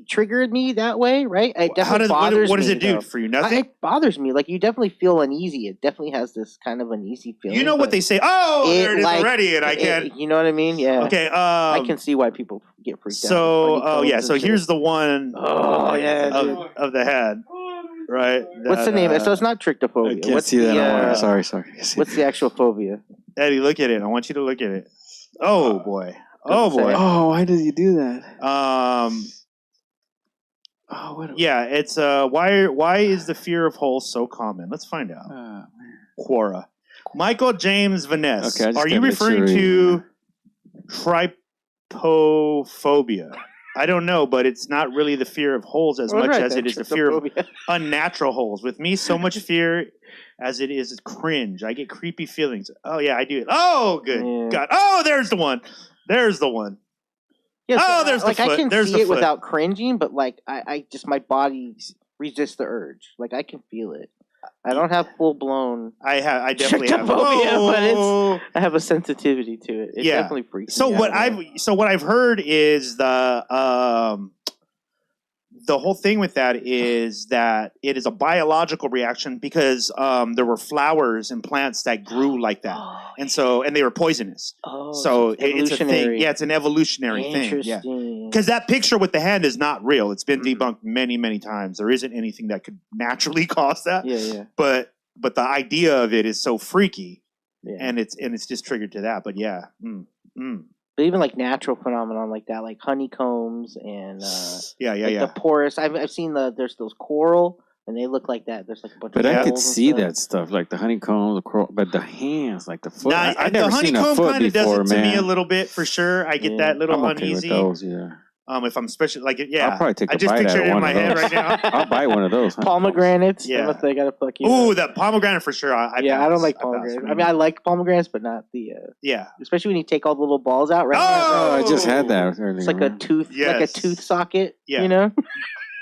trigger me that way, right? It definitely bothers me. what does it do though. for you? Nothing. It bothers me. Like you definitely feel uneasy. It definitely has this kind of uneasy feeling. You know what they say? Oh, there it is already, and I can't. You know what I mean? Yeah. Okay. I can see why people get freaked out. So here's the one. Oh yeah, of the head, right? What's the name? So it's not trichtophobia. I can't What's see that. the, Sorry. What's the actual phobia? Eddie, look at it. I want you to look at it. Oh boy. Oh boy. Oh, why does he do that? Yeah, it's why is the fear of holes so common? Let's find out. Quora. Michael James Vaness. Okay, Are you referring to trypophobia? I don't know, but it's not really the fear of holes as much as it is the fear of unnatural holes. With me, so much fear as it is cringe. I get creepy feelings. Oh yeah, I do. Oh good God. Oh, there's the one. There's the one. Yeah, so, there's the foot. I can there's see the it foot. without cringing, but like I just my body resists the urge. Like I can feel it. I don't have full blown. I definitely have. But I have a sensitivity to it. It definitely freaks me out. So what I've heard is the whole thing with that is that it is a biological reaction because there were flowers and plants that grew like that, and they were poisonous. So it's a thing. Yeah, it's an evolutionary thing. Yeah, because that picture with the hand is not real. It's been debunked many, many times. There isn't anything that could naturally cause that. Yeah. But the idea of it is so freaky, and it's just triggered to that. But yeah. But even like natural phenomenon like that, like honeycombs and the porous. I've seen there's those coral and they look like that. There's like a bunch of. But I could see that stuff, like the honeycomb, the coral, but the hands, like the foot. Nah, I've never seen a foot kind of does before, it to man. me a little bit for sure. I get that little I'm okay uneasy. with those, yeah. If I'm especially like I'll probably take a I just bite picture out it of in my one of head those. right now. I'll buy one of those. Pomegranates. Yeah. Unless they gotta fuck you. Ooh, that pomegranate for sure. I don't like pomegranates. I mean, I like pomegranates, but not the. Yeah. Especially when you take all the little balls out. Right. Oh, I just had that earlier. It's like a tooth, like a tooth socket. Yeah. You know.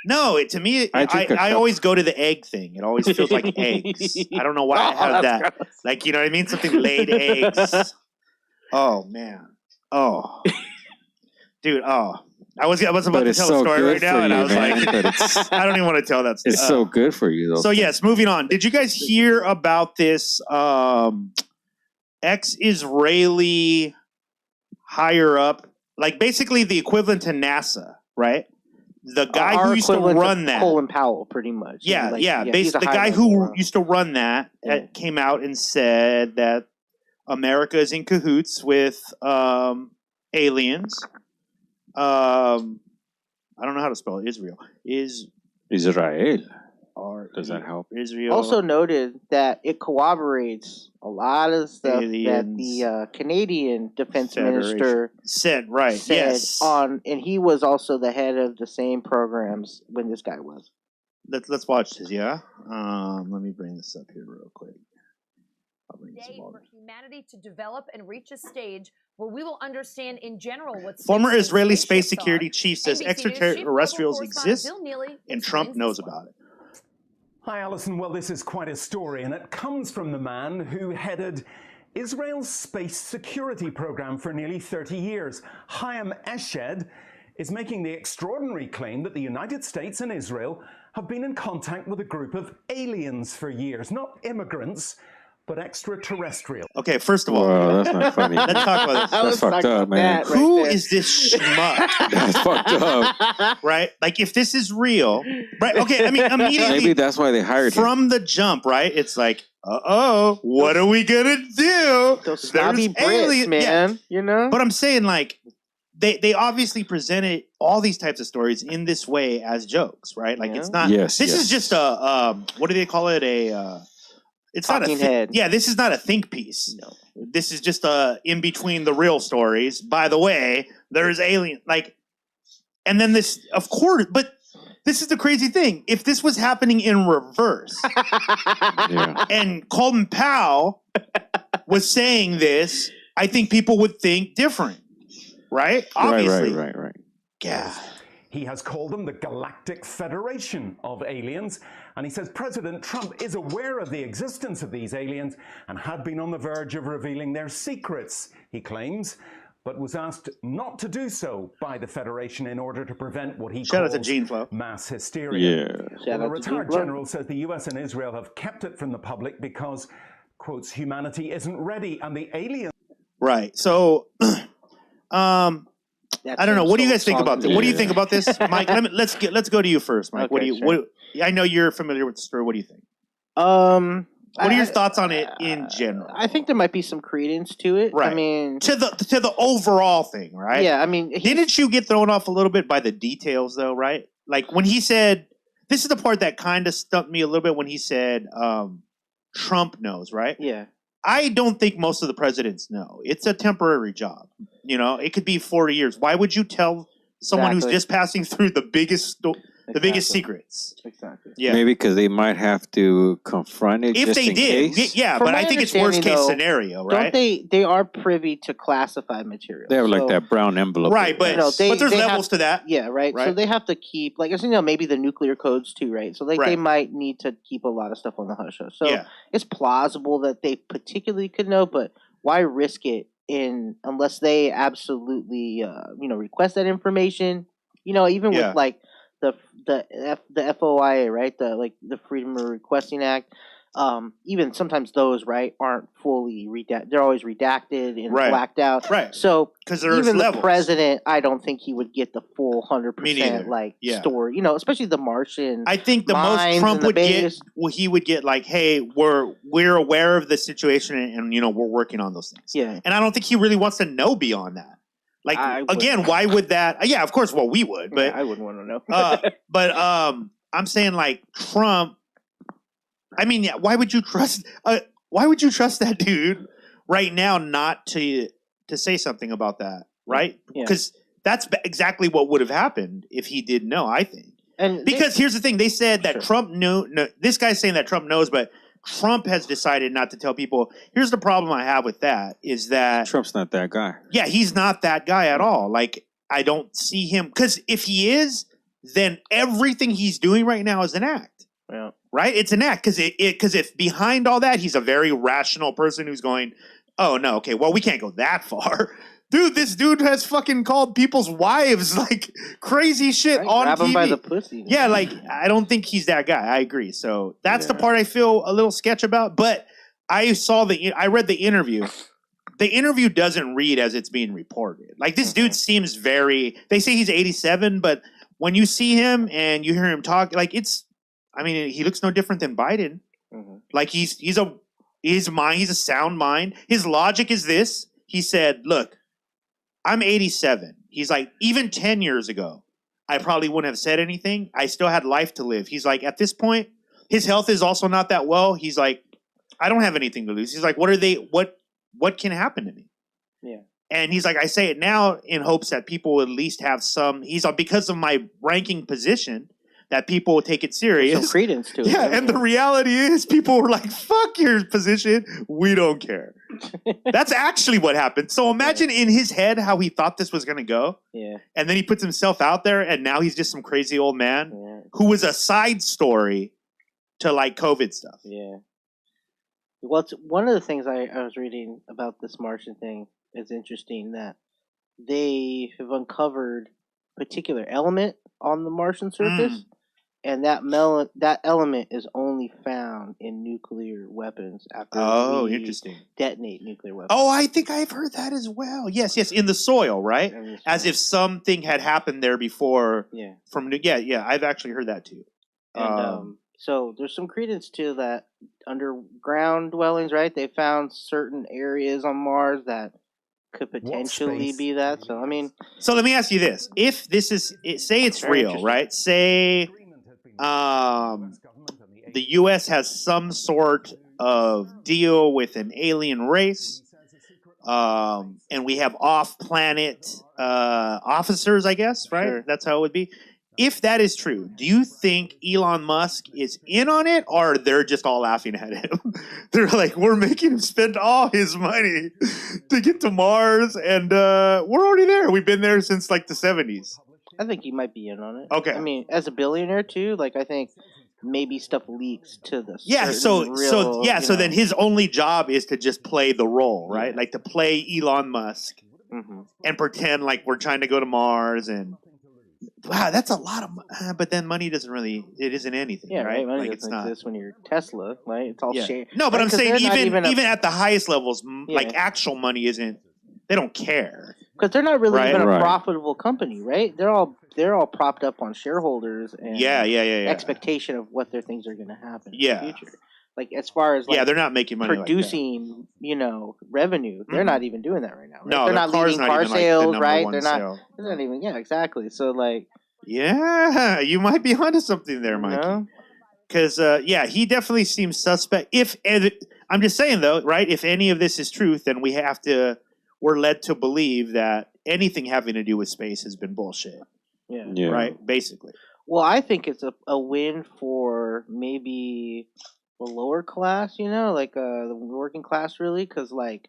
No, to me, I always go to the egg thing. It always feels like eggs. I don't know why I have that. Gross. Like, you know what I mean? Something laid eggs. Oh, man. Oh. Dude, I was about to tell a story right now, and I was like, I don't even want to tell that story. It's so good for you, though. So, yes, moving on. Did you guys hear about this ex-Israeli higher up? Like, basically the equivalent to NASA, right? The guy who used to run that. Colin Powell, pretty much. Yeah. Basically, the guy who used to run that came out and said that America is in cahoots with aliens. I don't know how to spell it. Israel. Israel. Does that help? Israel. Also noted that it corroborates a lot of stuff that the Canadian defense minister said. And he was also the head of the same programs when this guy was. Let's watch this. Yeah. Let me bring this up here real quick. Day for humanity to develop and reach a stage where we will understand in general what former Israeli space security chief says extraterrestrials exist, and Trump knows about it. Hi, Alison. Well, this is quite a story, and it comes from the man who headed Israel's space security program for nearly 30 years. Chaim Eshed is making the extraordinary claim that the United States and Israel have been in contact with a group of aliens for years, not immigrants, but extraterrestrial. Okay, first of all, that's not funny. Let's talk about this. That's fucked up, man. Who is this schmuck? That's fucked up. Right? Like, if this is real, right? Okay, I mean, immediately. Maybe that's why they hired him. From the jump, right? It's like, what are we gonna do? Those snobby There's Brits, alien- man. You know. But I'm saying, like, they obviously presented all these types of stories in this way as jokes, right? Like, it's not. Yes, This yes. is just a what do they call it? It's not a Talking head. Yeah, this is not a think piece. No. This is just in between the real stories. By the way, there's alien and then this, of course, but this is the crazy thing. If this was happening in reverse, Yeah. and Colin Powell was saying this, I think people would think different, right? Obviously, Right. Yeah. He has called them the Galactic Federation of Aliens, and he says President Trump is aware of the existence of these aliens and had been on the verge of revealing their secrets, he claims, but was asked not to do so by the Federation in order to prevent what he Shout out calls to Gene Flow. mass hysteria. Yeah. Shout The out to Gene retired Flow. general says the US and Israel have kept it from the public because, quotes, humanity isn't ready and the aliens... Right. So, I don't know. What do you guys think about this? What do you think about this, Mike? Let's go to you first, Mike. Okay, sure. I know you're familiar with the story. What do you think? What are your thoughts on it in general? I think there might be some credence to it. Right. I mean, to the overall thing, right? yeah. I mean, Didn't you get thrown off a little bit by the details, though? Right? Like when he said, this is the part that kind of stumped me a little bit when he said, Trump knows, right? yeah. I don't think most of the presidents know. It's a temporary job. You know, it could be 40 years. Why would you tell someone who's Exactly. just passing through the biggest secrets? Exactly. Yeah. Maybe because they might have to confront it If just they in did, case. yeah, From but my I think it's worst case understanding, scenario, Don't right? they are privy to classified material. They have like So- that brown envelope. Right, but, No, but there's they levels to that. Yeah, right? So Right. they have to keep, like, as you know, maybe the nuclear codes too, right? So they Right. might need to keep a lot of stuff on the hush hush. So Yeah. it's plausible that they particularly could know, but why risk it unless they absolutely, request that information? You know, even Yeah. with like the FOIA, right? The Freedom of Requesting Act. Even sometimes those, right, aren't fully redacted. They're always redacted and Right. blacked out. Right. So 'Cause there's even levels. the president, I don't think he would get the full Me 100% neither. Yeah. story. You know, especially the Martian. I think the most Mines Trump and the would get, base. well, he would get like, hey, we're aware of the situation and we're working on those things. Yeah. And I don't think he really wants to know beyond that. Like, I would. again, why would that? Yeah, of course, well, we would, but I wouldn't want to know. I'm saying like Trump. I mean, yeah, why would you trust? Why would you trust that dude right now not to say something about that? Right? Yeah. Because that's exactly what would have happened if he did know. I think. And Because here's the thing: they said that Sure. Trump knew. No, this guy's saying that Trump knows, but Trump has decided not to tell people. Here's the problem I have with that: is that Trump's not that guy. yeah, he's not that guy at all. Like I don't see him because if he is, then everything he's doing right now is an act. well, Right? It's an act because if behind all that he's a very rational person who's going, oh no, okay, well we can't go that far. Dude, this dude has fucking called people's wives like crazy shit right, on grab TV. him by the pussy. Yeah, like I don't think he's that guy. I agree. So that's the Yeah. part I feel a little sketch about. But I read the interview. The interview doesn't read as it's being reported. Like this dude seems very. They say he's 87, but when you see him and you hear him talk, like he looks no different than Biden. Mhm. Like he's a sound mind. His logic is this. He said, "Look, I'm 87." He's like, even 10 years ago, I probably wouldn't have said anything. I still had life to live. He's like, at this point, his health is also not that well. He's like, I don't have anything to lose. He's like, what can happen to me? Yeah. And he's like, I say it now in hopes that people will at least have some, he's like, because of my ranking position, that people will take it serious. Some credence to it. Yeah, right? and the reality is people were like, fuck your position. We don't care. That's actually what happened. So imagine in his head how he thought this was going to go. Yeah. And then he puts himself out there and now he's just some crazy old man Yeah. who was a side story to like COVID stuff. Yeah. Well, one of the things I was reading about this Martian thing is interesting that they have uncovered a particular element on the Martian surface, and that element is only found in nuclear weapons after we Interesting. detonate nuclear weapons. Oh, I think I've heard that as well. Yes, in the soil, right? And it's- As if something had happened there before. yeah. I've actually heard that too. And So there's some credence to that underground dwellings, right? They found certain areas on Mars that could potentially be that. So I mean, so let me ask you this: if this is, say it's Very real, interesting. right? Say, the U.S. has some sort of deal with an alien race, and we have off-planet officers, I guess, right? Sure. That's how it would be. If that is true, do you think Elon Musk is in on it, or they're just all laughing at him? They're like, we're making him spend all his money to get to Mars, and we're already there. We've been there since like the 70s. I think he might be in on it. Okay. I mean, as a billionaire too, like I think maybe stuff leaks to the Yeah, certain real, so then his only job is to just play the role, right? Yeah. Like to play Elon Musk and pretend like we're trying to go to Mars, and wow, that's a lot of but then money doesn't really, it isn't anything, Yeah, right. Money Like it's doesn't not. exist when you're Tesla, right? It's all Yeah. share. No, but right? I'm 'Cause saying they're not even at the highest levels, like Yeah. actual money isn't, they don't care. because they're not really Right. even a Right. profitable company, right? They're all propped up on shareholders and Yeah. expectation of what their things are going to happen in Yeah. the future. Like as far as like Yeah, they're not making money producing, revenue, they're Mhm. not even doing that right now. Right? No, they're their not car's leading not car even, like, the sales, number right? one They're not. sale. They're not even. Yeah, exactly. So like, Yeah, you might be onto something there, Mikey. know? Because he definitely seems suspect. I'm just saying though, right? If any of this is truth, then we're led to believe that anything having to do with space has been bullshit, Yeah. right? Basically. Well, I think it's a win for maybe the lower class, like the working class, really, because like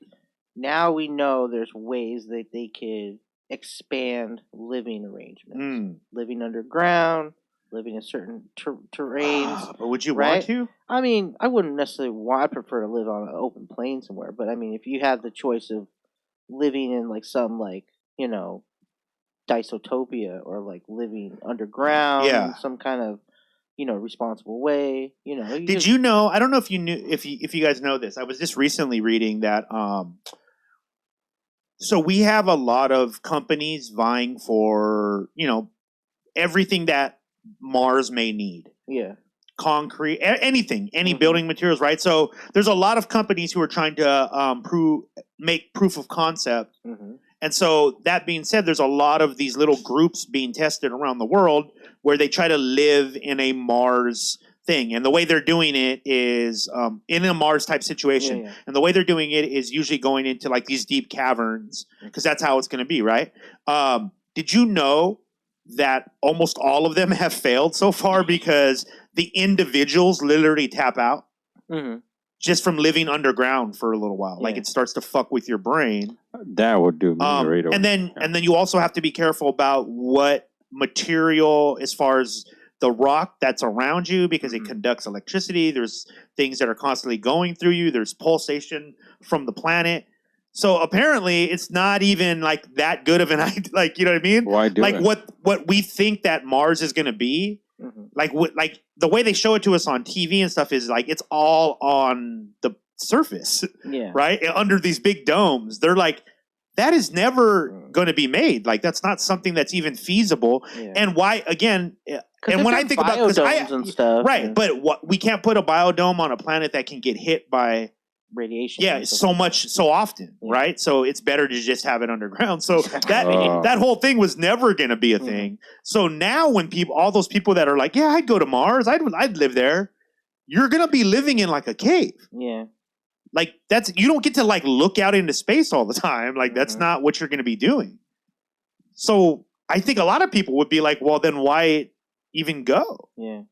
now we know there's ways that they could expand living arrangements, living underground, living in certain terrains. But would you Right? want to? I mean, I wouldn't necessarily want. I prefer to live on an open plain somewhere, but I mean, if you had the choice of living in like some like dystopia or like living underground in some kind of responsible way. Did you know? I don't know if you knew, if you guys know this. I was just recently reading that. So we have a lot of companies vying for everything that Mars may need. Yeah. Concrete, anything, any building materials, right? So there's a lot of companies who are trying to make proof of concept. And so that being said, there's a lot of these little groups being tested around the world where they try to live in a Mars thing. And the way they're doing it is in a Mars type situation. Yeah. And the way they're doing it is usually going into like these deep caverns, because that's how it's going to be, right? Did you know that almost all of them have failed so far because the individuals literally tap out just from living underground for a little while? Like it starts to fuck with your brain. That would do me right over. And then you also have to be careful about what material, as far as the rock that's around you, because it conducts electricity. There's things that are constantly going through you. There's pulsation from the planet. So apparently it's not even like that good of an idea. Like, you know what I mean? Why do like it? what we think that Mars is going to be, like the way they show it to us on TV and stuff is like it's all on the surface, right? Under these big domes. They're like, that is never going to be made. Like that's not something that's even feasible. And why again? And when I think about biodomes and stuff, right? But we can't put a biodome on a planet that can get hit by radiation. Yeah, so often, right? So it's better to just have it underground. So that whole thing was never going to be a thing. So now when all those people that are like, yeah, I'd go to Mars, I'd live there, you're going to be living in like a cave. Yeah. Like you don't get to like look out into space all the time. Like that's not what you're going to be doing. So I think a lot of people would be like, well, then why even go? Yeah.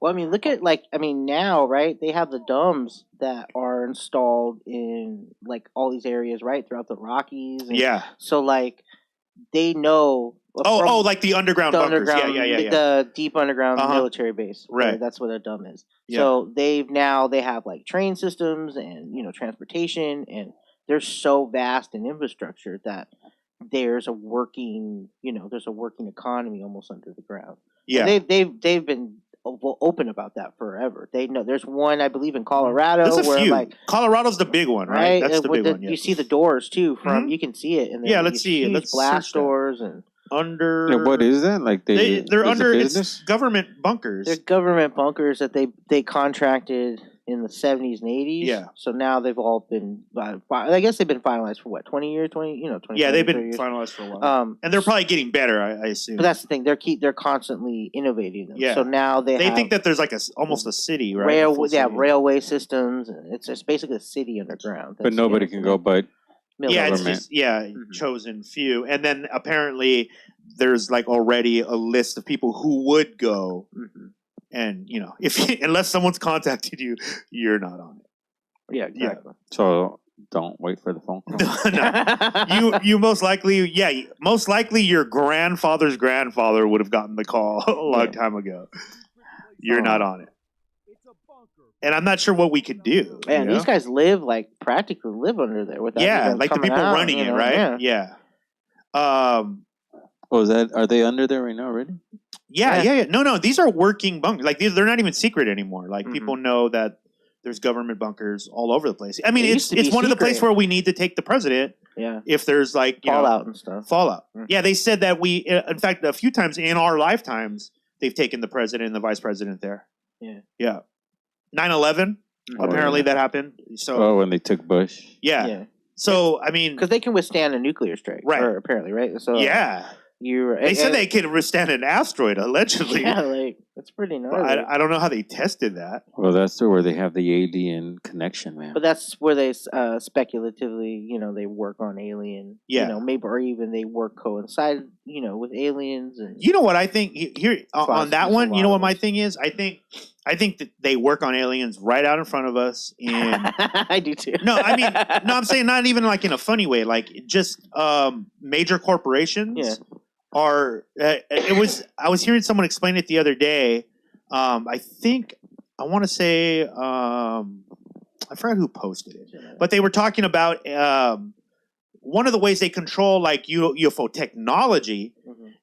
Well, I mean, look at now, right? They have the domes that are installed in like all these areas, right, throughout the Rockies. And so like they know. Like the underground bunkers. Yeah. The deep underground military base. Right. That's what a dome is. Yeah. So they have like train systems and transportation, and they're so vast in infrastructure that there's a working economy almost under the ground. Yeah. And they've been open about that forever. They know there's one, I believe, in Colorado. There's a where few. like Colorado's the big one, right? That's the big one. Yeah. You see the doors too. You can see it. And let's see. huge Let's blast search that. doors and under. Yeah, what is that? Like They're there's a under business? it's government bunkers. They're government bunkers that they contracted in the 70s and 80s. Yeah. So now they've all been, I guess they've been finalized for what, 20 years, 20, 20 Yeah, they've 30 been years. finalized for a while, and they're probably getting better. I assume. But that's the thing; they're constantly innovating them. Yeah. So now they think that there's like almost a city, right? railway systems. It's basically a city underground. But nobody can go but Yeah, it's government. just chosen few, and then apparently there's like already a list of people who would go, and if unless someone's contacted you, you're not on it. Yeah, exactly. So don't wait for the phone call. No. You most likely your grandfather's grandfather would have gotten the call a long time ago. You're not on it. And I'm not sure what we could do. And these guys practically live under there without even like the coming people out, running it, right? Yeah. Are they under there right now already? Yeah. No. These are working bunkers. Like they're not even secret anymore. Like people know that there's government bunkers all over the place. I mean, it's one of the places where we need to take the president. Yeah. If there's like fallout and stuff. Fallout. Yeah, they said that in fact, a few times in our lifetimes, they've taken the president and the vice president there. Yeah. Yeah. 9/11. Apparently that happened. So. When they took Bush. Yeah. So I mean, because they can withstand a nuclear strike, right? Or apparently, right? So yeah. They said they could withstand an asteroid, allegedly. Yeah, that's pretty gnarly. I don't know how they tested that. Well, that's where they have the alien connection, man. But that's where they speculatively, they work on alien. Yeah. Maybe or even they work coincide, with aliens. And you know what I think here on that one? You know what my thing is? I think that they work on aliens right out in front of us. And I do too. I'm saying not even like in a funny way. Like just major corporations. Yeah. I was hearing someone explain it the other day. I want to say I forgot who posted it, but they were talking about one of the ways they control like UFO technology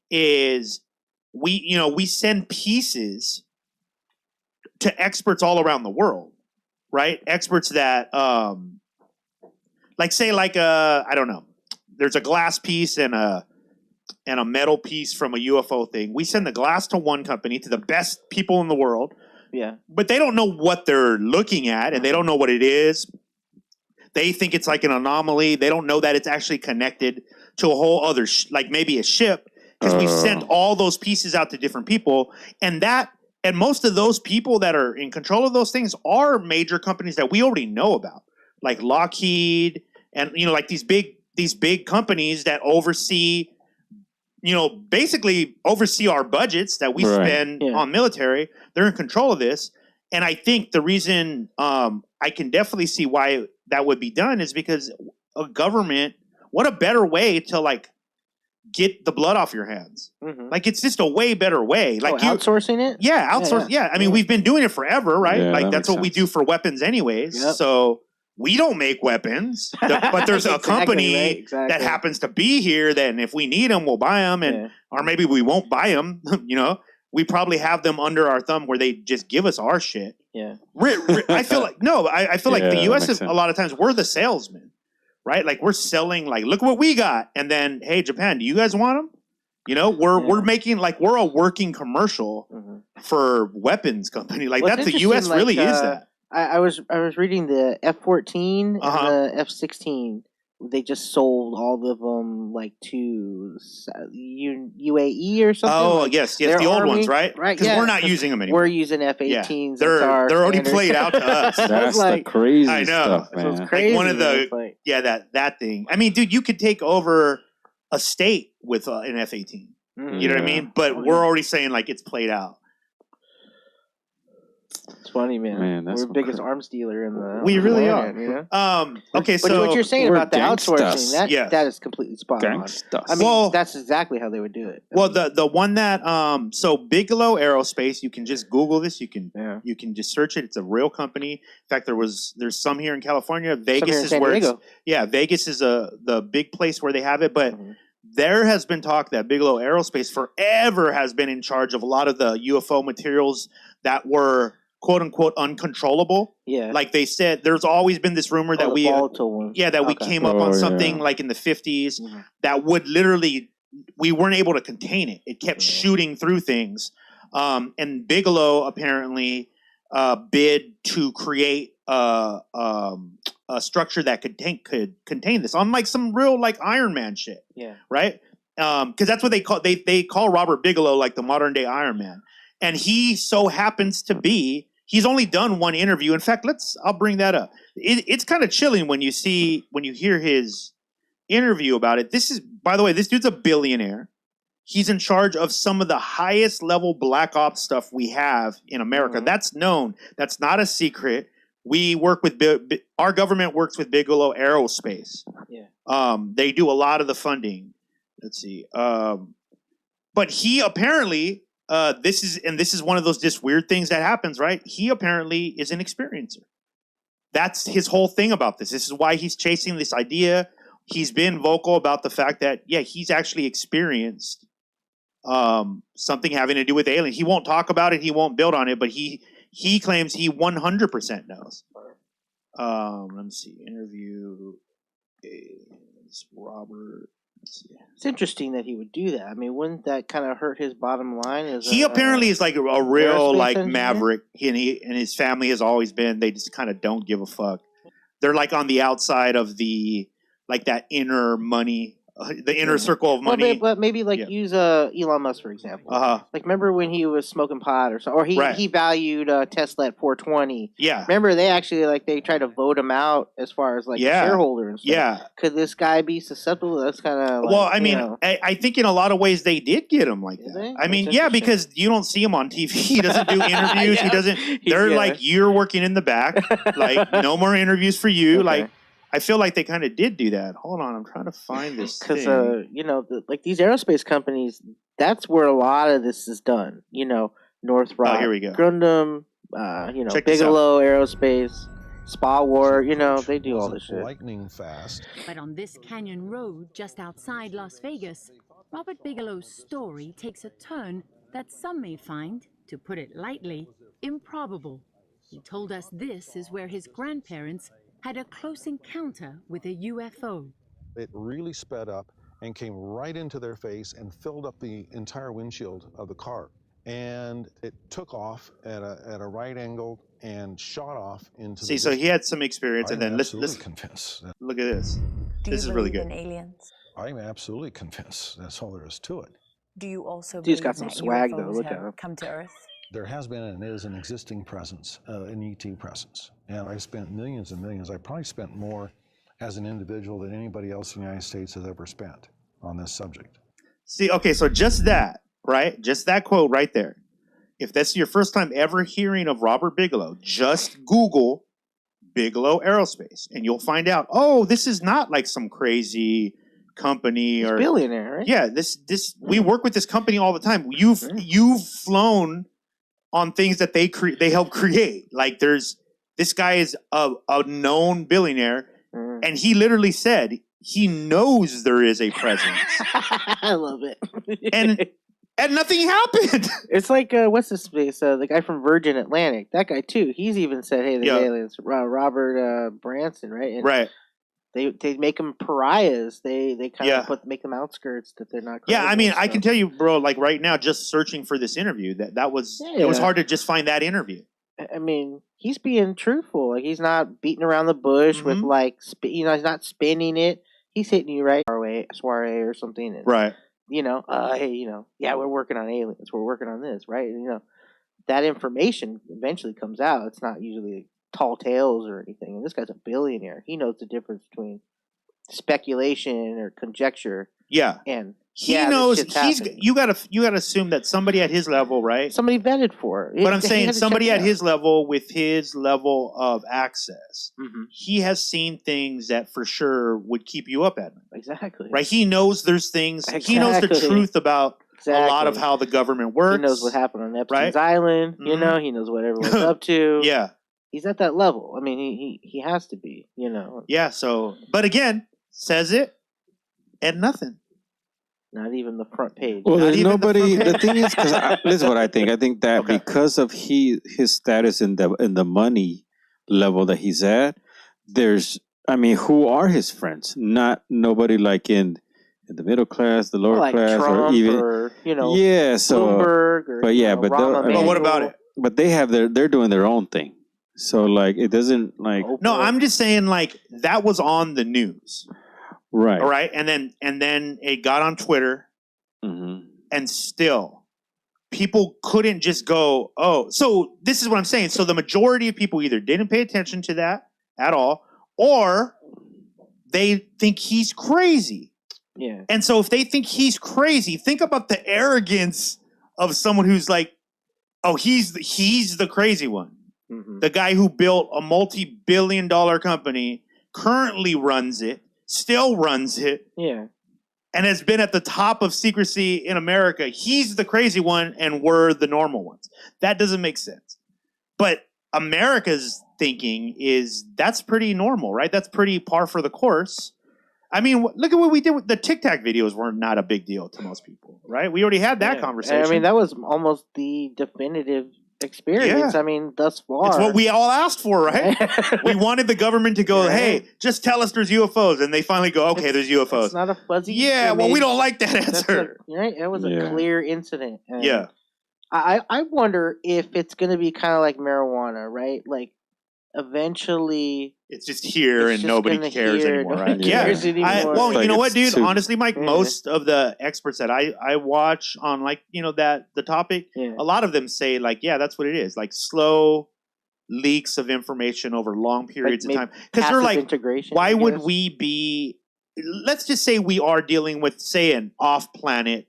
is we send pieces to experts all around the world, right? Experts that I don't know, there's a glass piece and a metal piece from a UFO thing. We send the glass to one company, to the best people in the world. Yeah. But they don't know what they're looking at, and they don't know what it is. They think it's like an anomaly. They don't know that it's actually connected to a whole other, like maybe a ship, because we sent all those pieces out to different people. And most of those people that are in control of those things are major companies that we already know about, like Lockheed and, like these big companies that oversee basically oversee our budgets that we spend on military. They're in control of this. And I think the reason I can definitely see why that would be done is because a government, what a better way to like get the blood off your hands. Like it's just a way better way. Like outsourcing it? Yeah, outsource. Yeah. I mean, we've been doing it forever, right? Yeah, like that's what we do for weapons anyways. Yep. So we don't make weapons, but there's a company that happens to be here. Then, if we need them, we'll buy them, or maybe we won't buy them. We probably have them under our thumb where they just give us our shit. Yeah, I feel like I feel like the U.S. is a lot of times we're the salesman, right? Like we're selling, like look what we got, and then hey, Japan, do you guys want them? We're making like we're a working commercial for weapons company. Like that's the U.S. really is that. I was reading the F-14 and the F-16. They just sold all of them like to UAE or something. Oh yes, the old ones, right? Right, because we're not using them anymore. We're using F-18s. They're already played out to us. That's the crazy I know. stuff, man. It's crazy. Like one of the that thing. I mean, dude, you could take over a state with an F-18. You know what I mean? But we're already saying like it's played out. It's funny, man. We're the biggest arms dealer in the. We really are. Okay, but so what you're saying about the outsourcing, that is completely spot on. I mean, that's exactly how they would do it. Well, the one that so Bigelow Aerospace, you can just Google this. You can just search it. It's a real company. In fact, there's some here in California. Vegas is where Vegas is the big place where they have it, but. There has been talk that Bigelow Aerospace forever has been in charge of a lot of the UFO materials that were quote unquote uncontrollable. Yeah. Like they said, there's always been this rumor that we volatile ones. we came up on something like in the 50s that would literally we weren't able to contain it. It kept shooting through things. And Bigelow apparently bid to create a structure that could contain this on like some real like Iron Man shit. Yeah. Right. Because that's what they call Robert Bigelow like the modern day Iron Man, and he so happens to be. He's only done one interview. In fact, I'll bring that up. It's kind of chilling when you hear his interview about it. This is, by the way, this dude's a billionaire. He's in charge of some of the highest level black ops stuff we have in America. Mm-hmm. That's known. That's not a secret. We work with our government works with Bigelow Aerospace. Yeah. They do a lot of the funding. Let's see. But he apparently. This is one of those just weird things that happens, right? He apparently is an experiencer. That's his whole thing about this. This is why he's chasing this idea. He's been vocal about the fact that, he's actually experienced something having to do with aliens. He won't talk about it. He won't build on it, but he claims he 100% knows. Let me see. Interview Robert. It's interesting that he would do that. I mean, wouldn't that kind of hurt his bottom line? He apparently is like a real like engineer? Maverick, and his family has always been. They just kind of don't give a fuck. They're like on the outside of the like that inner money, the inner circle of money. But maybe use Elon Musk for example. Like remember when he was smoking pot or something, or he valued Tesla at $4.20. Yeah. Remember they actually they tried to vote him out as far as a shareholder and stuff. Yeah. Could this guy be susceptible? That's kind of well, I mean, I think in a lot of ways they did get him like that. I mean, because you don't see him on TV. He doesn't do interviews. He doesn't. They're like you're working in the back. Like no more interviews for you. Okay. Like. I feel like they kind of did do that. Hold on, I'm trying to find this because these aerospace companies, that's where a lot of this is done. Northrop, here we go. Grundam, Bigelow Aerospace, Spa War. They do all this shit. Lightning fast. But on this canyon road just outside Las Vegas, Robert Bigelow's story takes a turn that some may find, to put it lightly, improbable. He told us this is where his grandparents had a close encounter with a UFO. It really sped up and came right into their face and filled up the entire windshield of the car. And it took off at a right angle and shot off into the... So he had some experience, and then let's convinced. Look at this. This is really good. Do you believe in aliens? I'm absolutely convinced. That's all there is to it. Do you also believe got some swag, UFOs though. Look at him. Come to Earth? There has been and is an existing presence, an ET presence. And I spent millions and millions. I probably spent more as an individual than anybody else in the United States has ever spent on this subject. See, okay, so just that, right? Just that quote right there. If that's your first time ever hearing of Robert Bigelow, just Google Bigelow Aerospace, and you'll find out, oh, this is not like some crazy company or billionaire, right? Yeah, we work with this company all the time. You've flown on things that they help create. Like this guy is a known billionaire, and he literally said he knows there is a presence. I love it. and nothing happened. It's like what's his face? The guy from Virgin Atlantic. That guy too. He's even said, "Hey, there's aliens." Robert Branson, right? And right. They make them pariahs. They kind of make them outskirts that they're not. Yeah, I mean, I can tell you, bro. Like right now, just searching for this interview, it was hard to just find that interview. I mean, he's being truthful. Like he's not beating around the bush with he's not spinning it. He's hitting you right soiree or something. And, right. Hey, we're working on aliens. We're working on this, right? And, that information eventually comes out. It's not usually tall tales or anything. And this guy's a billionaire. He knows the difference between speculation or conjecture. Yeah. And he knows you gotta assume that somebody at his level, right? Somebody vetted for it. But I'm saying somebody at his level with his level of access, he has seen things that for sure would keep you up at night. Exactly. Right? He knows there's things. Exactly. He knows the truth about a lot of how the government works. He knows what happened on Epstein's Island. He knows what everyone's up to. Yeah. He's at that level. I mean, he has to be, Yeah, so, but again, says it and nothing. Not even the front page. Well, there's nobody. The thing is, this is what I think. I think that because of his status in the money level that he's at, who are his friends? Nobody like in the middle class, the lower like class, Trump or even or so. Bloomberg or But yeah, but Rahm But what about Emanuel. it? But they're doing their own thing. So like it doesn't like No, I'm just saying like that was on the news, right. all right, and then it got on Twitter, and still people couldn't just go, oh. So this is what I'm saying. So the majority of people either didn't pay attention to that at all, or they think he's crazy. Yeah. And so if they think he's crazy, think about the arrogance of someone who's like, oh, he's the crazy one. Mm-hmm. The guy who built a multi-billion-dollar company, currently runs it, still runs it, Yeah. and has been at the top of secrecy in America. He's the crazy one, and we're the normal ones. That doesn't make sense. But America's thinking is that's pretty normal, right? That's pretty par for the course. I mean, look at what we did with the Tic Tac videos. Were not a big deal to most people, right? We already had that conversation. I mean, that was almost the definitive experience. Yeah. I mean, thus far. It's what we all asked for, right? We wanted the government to go, hey, just tell us there's UFOs. And they finally go, okay, there's UFOs. It's not a fuzzy Yeah, well, we don't like that answer. Right? It was a clear incident. And Yeah. I wonder if it's going to be kind of like marijuana, right? Like, eventually it's just here and nobody cares anymore, right? Cares anymore. Well, like you know what, dude? too. Honestly, Mike, most of the experts that I watch on like, that the topic, a lot of them say like, yeah, that's what it is. Like slow leaks of information over long periods of time. Because they're like, integration, why would we be, let's just say we are dealing with, say, an off-planet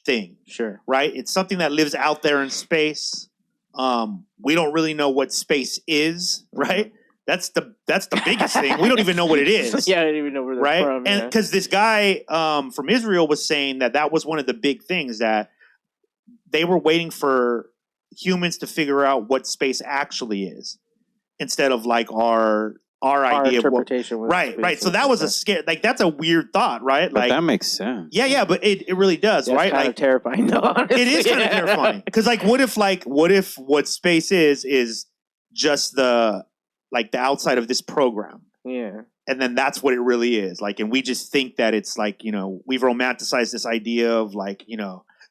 thing. Sure. Right? It's something that lives out there in space. We don't really know what space is, right? That's the biggest thing. We don't even know what it is. Yeah, I don't even know where they're from. And because this guy from Israel was saying that was one of the big things, that they were waiting for humans to figure out what space actually is, instead of like our idea interpretation. Of what, right. So that was a scare. Like that's a weird thought, right? But like that makes sense. Yeah, but it really does, right? Kind of terrifying, though. Honestly. It is kind of terrifying because, like, what if what space is just the outside of this program? Yeah, and then that's what it really is. Like, and we just think that it's like we've romanticized this idea of like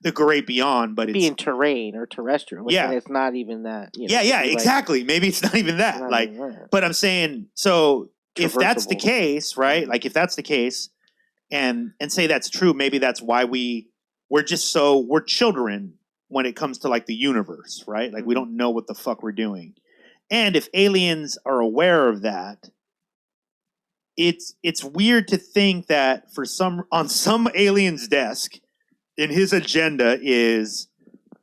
the great beyond, but it's being terrain or terrestrial. Yeah, it's not even that. Yeah, exactly. Maybe it's not even that. But I'm saying, so if that's the case, right? Like, if that's the case, and say that's true, maybe that's why we're children when it comes to like the universe, right? Like we don't know what the fuck we're doing. And if aliens are aware of that, it's weird to think that on some alien's desk, in his agenda is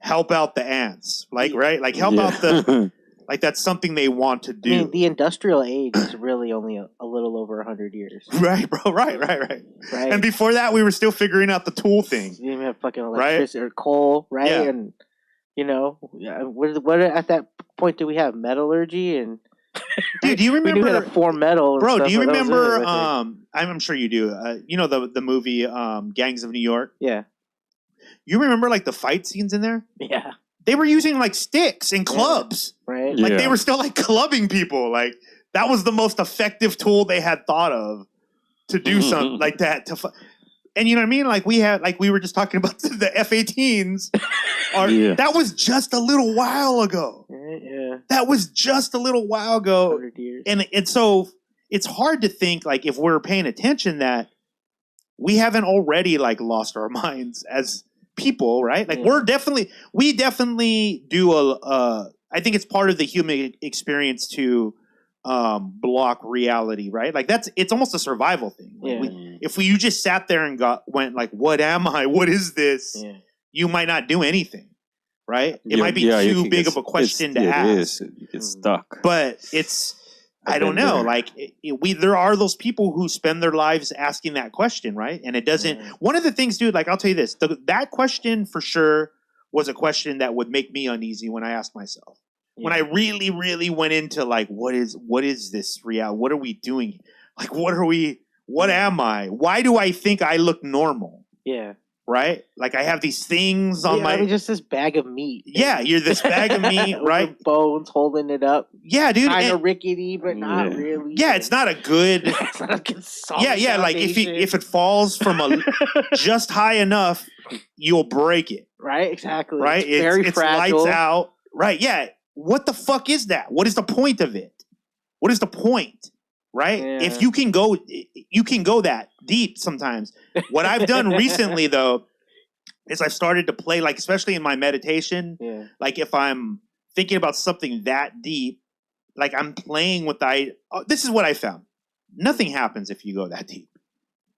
help out the ants, like right, like help out the like that's something they want to do. I mean, the industrial age is really only a little over 100 years. Right, bro. Right. And before that, we were still figuring out the tool thing. You didn't have fucking electricity or coal, right? Yeah. And what at that point do we have? Metallurgy and dude, do you remember? We knew how to form metal, bro. Do you remember? I'm sure you do. The movie Gangs of New York. Yeah. You remember like the fight scenes in there? Yeah. They were using like sticks and clubs. Yeah. Right. Like they were still like clubbing people. Like that was the most effective tool they had thought of to do something like that. And you know what I mean? Like we were just talking about the F-18s. That was just a little while ago. Yeah. That was just a little while ago. 100 years. And so it's hard to think like if we're paying attention that we haven't already like lost our minds as people, right? Like we definitely do I think it's part of the human experience to block reality, right? Like it's almost a survival thing. Like if you just sat there and went like, what am I? What is this? Yeah. You might not do anything, right? It might be too big of a question to ask. It is. You get stuck. But I don't know. Like there are those people who spend their lives asking that question, right? And it doesn't. One of the things, dude. Like I'll tell you this: that question for sure was a question that would make me uneasy when I asked myself. Yeah. When I really, really went into like, what is this reality? What are we doing? Like, what am I? Why do I think I look normal? Yeah. right? Like I have these things on my. I mean, just this bag of meat. Yeah, you're this bag of meat, right? With bones holding it up. Yeah, dude. Kind of rickety, but not really. Yeah, it's not a good. It's not a good solid yeah. Like if it falls from a just high enough, you'll break it. Right. Exactly. Right. It's very fragile. Lights out. Right. Yeah. What the fuck is that? What is the point of it? What is the point? Right? Yeah. If you can go that deep sometimes. What I've done recently though is I've started to play, like especially in my meditation, like if I'm thinking about something that deep, like I'm playing with this is what I found. Nothing happens if you go that deep.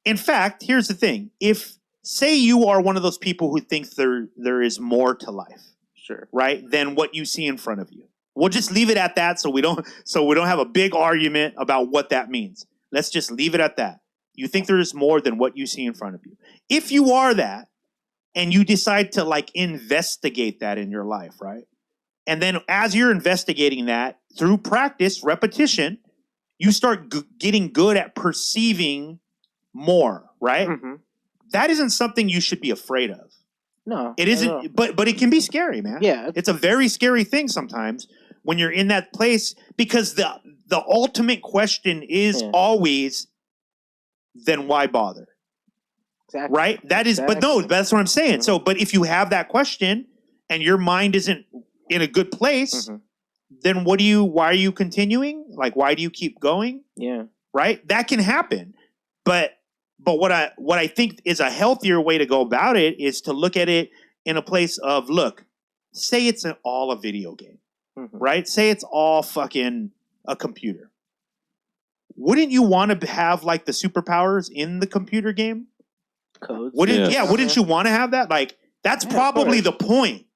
In fact, here's the thing. If say you are one of those people who thinks there is more to life. Sure. Right? Than what you see in front of you. We'll just leave it at that so we don't have a big argument about what that means. Let's just leave it at that. You think there is more than what you see in front of you. If you are that and you decide to like investigate that in your life, right? And then as you're investigating that through practice, repetition, you start getting good at perceiving more, right? Mm-hmm. That isn't something you should be afraid of. No, it isn't. But it can be scary, man. Yeah, it's a very scary thing sometimes when you're in that place because the ultimate question is always, then why bother? Exactly. Right? That is. But no, that's what I'm saying. Mm-hmm. So, but if you have that question and your mind isn't in a good place, then why are you continuing? Like, why do you keep going? Yeah. Right? That can happen, but what I think is a healthier way to go about it is to look at it in a place of, look, say it's all a video game, right? Say it's all fucking a computer. Wouldn't you want to have like the superpowers in the computer game? Codes. Wouldn't you want to have that? Like that's probably the point.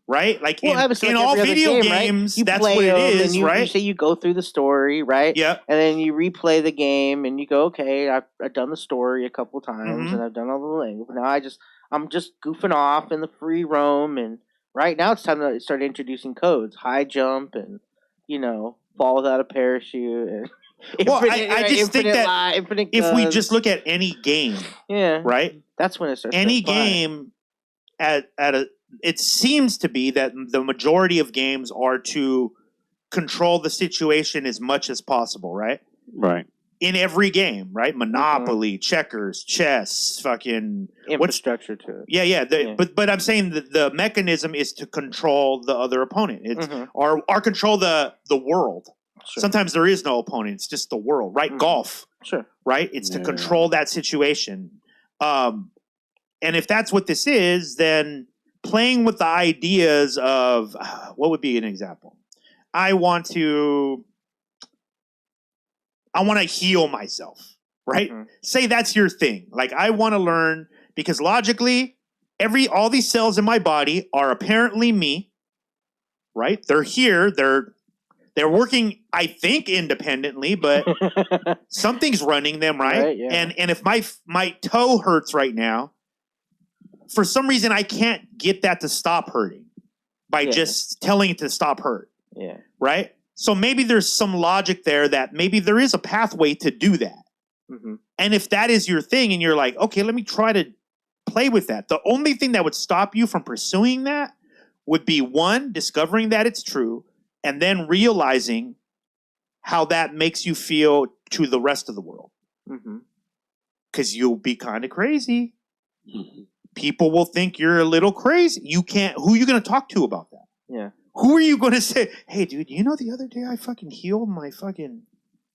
Right? Like in all video games, right? that's what it is, right? You say you go through the story, right? Yeah. And then you replay the game and you go, okay, I've done the story a couple times and I've done all the things. Now I'm just goofing off in the free roam, and right now it's time to start introducing codes. High jump and, fall without a parachute and I just think that if we just look at any game, right? That's when it starts. Any game it seems to be that the majority of games are to control the situation as much as possible, right? Right. In every game, right? Monopoly, checkers, chess, fucking infrastructure to it. Yeah. But I'm saying that the mechanism is to control the other opponent. It's or control the world. Sure. Sometimes there is no opponent; it's just the world, right? Golf, sure, right? It's to control that situation. And if that's what this is, then playing with the ideas of what would be an example? I want to heal myself, right? Say that's your thing. Like I want to learn because logically, all these cells in my body are apparently me, right? They're here. They're working, I think, independently, but something's running them, right? Yeah. And if my toe hurts right now, for some reason, I can't get that to stop hurting by just telling it to stop hurt. Yeah. Right? So maybe there's some logic there that maybe there is a pathway to do that. And if that is your thing and you're like, okay, let me try to play with that. The only thing that would stop you from pursuing that would be one, discovering that it's true, and then realizing how that makes you feel to the rest of the world. Because you'll be kind of crazy. People will think you're a little crazy. Who are you going to talk to about that? Yeah. Who are you going to say, hey, dude, the other day I fucking healed my fucking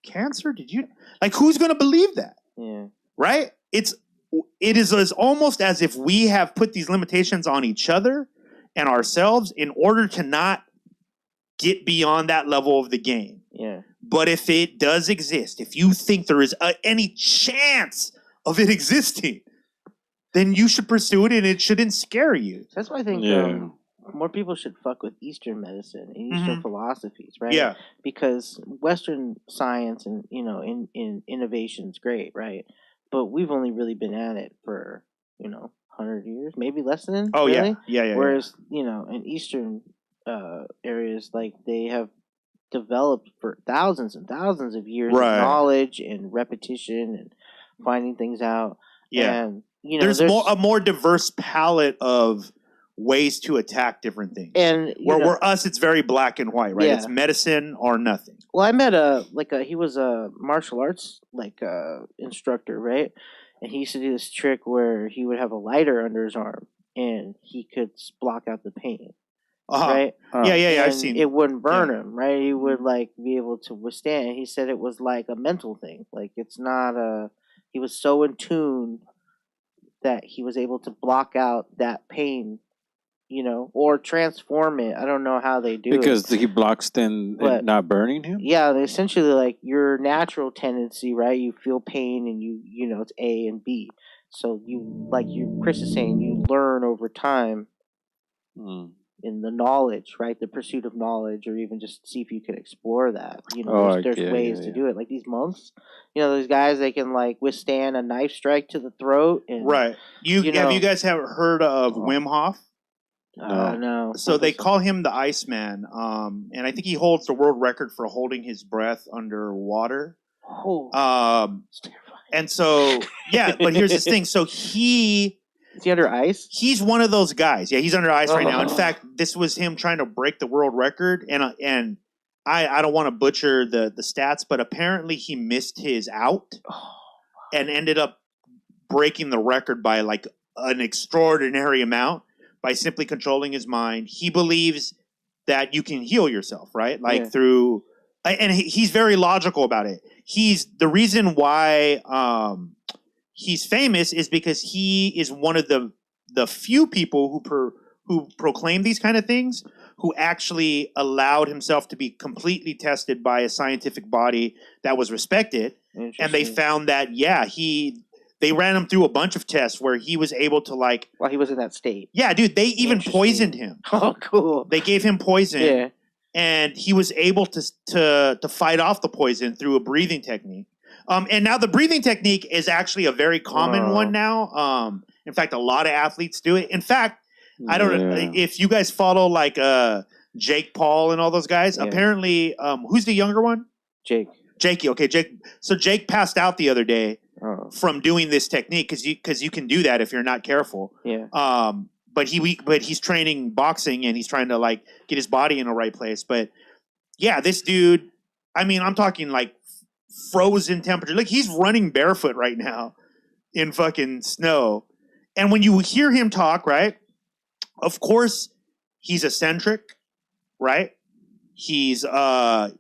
cancer? Did you? Like, who's going to believe that? Yeah. Right? It is as almost as if we have put these limitations on each other and ourselves in order to not get beyond that level of the game. Yeah. But if it does exist, if you think there is any chance of it existing, then you should pursue it and it shouldn't scare you. That's why I think more people should fuck with Eastern medicine and Eastern philosophies, right? Yeah. Because Western science and, in innovation's great, right? But we've only really been at it for, 100 years, maybe less than. Oh, really? Yeah. Whereas, in Eastern areas, like they have developed for thousands and thousands of years of knowledge and repetition and finding things out. Yeah. And, you know, there's a more diverse palette of ways to attack different things. and where us, it's very black and white, right? Yeah. It's medicine or nothing. well, I met he was a martial arts instructor, right? And he used to do this trick where he would have a lighter under his arm and he could block out the pain, right? Yeah, I've And seen it wouldn't burn him, right? He would be able to withstand. He said it was like a mental thing. Like it's not he was so in tune that he was able to block out that pain, or transform it. I don't know how they do Because it. he blocks then But- not burning him? Yeah, essentially like your natural tendency, right? You feel pain and it's A and B. So Chris is saying, you learn over time Mm. in the knowledge, right? The pursuit of knowledge, or even just see if you can explore that. There's ways to do it. Like these monks, those guys, they can withstand a knife strike to the throat. And, right. Have you guys ever heard of Wim Hof? No. So they call him the Iceman, and I think he holds the world record for holding his breath underwater. Oh, And so, yeah, but here's this thing. So is he under ice? he's one of those guys. Yeah, he's under ice right now. In fact, this was him trying to break the world record, and I don't want to butcher the stats, but apparently he missed his out and ended up breaking the record by an extraordinary amount by simply controlling his mind. He believes that you can heal yourself, right? Through, and he's very logical about it. The reason why he's famous is because he is one of the few people who proclaim these kind of things, who actually allowed himself to be completely tested by a scientific body that was respected. And they found that, they ran him through a bunch of tests where he was able to while he was in that state. Yeah, dude, they even poisoned him. Oh, cool. They gave him poison. Yeah. And he was able to fight off the poison through a breathing technique. And now the breathing technique is actually a very common one now. In fact, a lot of athletes do it. In fact, I don't know if you guys follow Jake Paul and all those guys. Yeah. Apparently, who's the younger one? Jakey. Okay, Jake. So Jake passed out the other day from doing this technique because you can do that if you're not careful. Yeah. But he's training boxing and he's trying to get his body in the right place. But yeah, this dude, I mean, I'm talking frozen temperature. He's running barefoot right now in fucking snow. And when you hear him talk, right? Of course, he's eccentric, right? He's like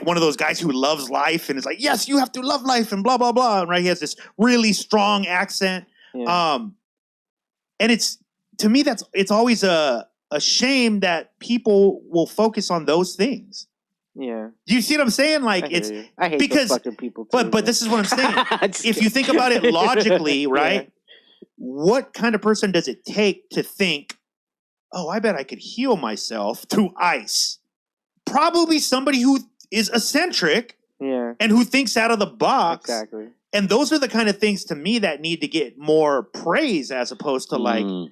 one of those guys who loves life and is like, yes, you have to love life and blah, blah, blah. Right? He has this really strong accent. Yeah. And to me, it's always a shame that people will focus on those things. Yeah. Do you see what I'm saying? I hate because those fucking people too. but this is what I'm saying. If you think about it logically, right? What kind of person does it take to think, oh, I bet I could heal myself through ice? Probably somebody who is eccentric and who thinks out of the box. Exactly. And those are the kind of things to me that need to get more praise as opposed to you know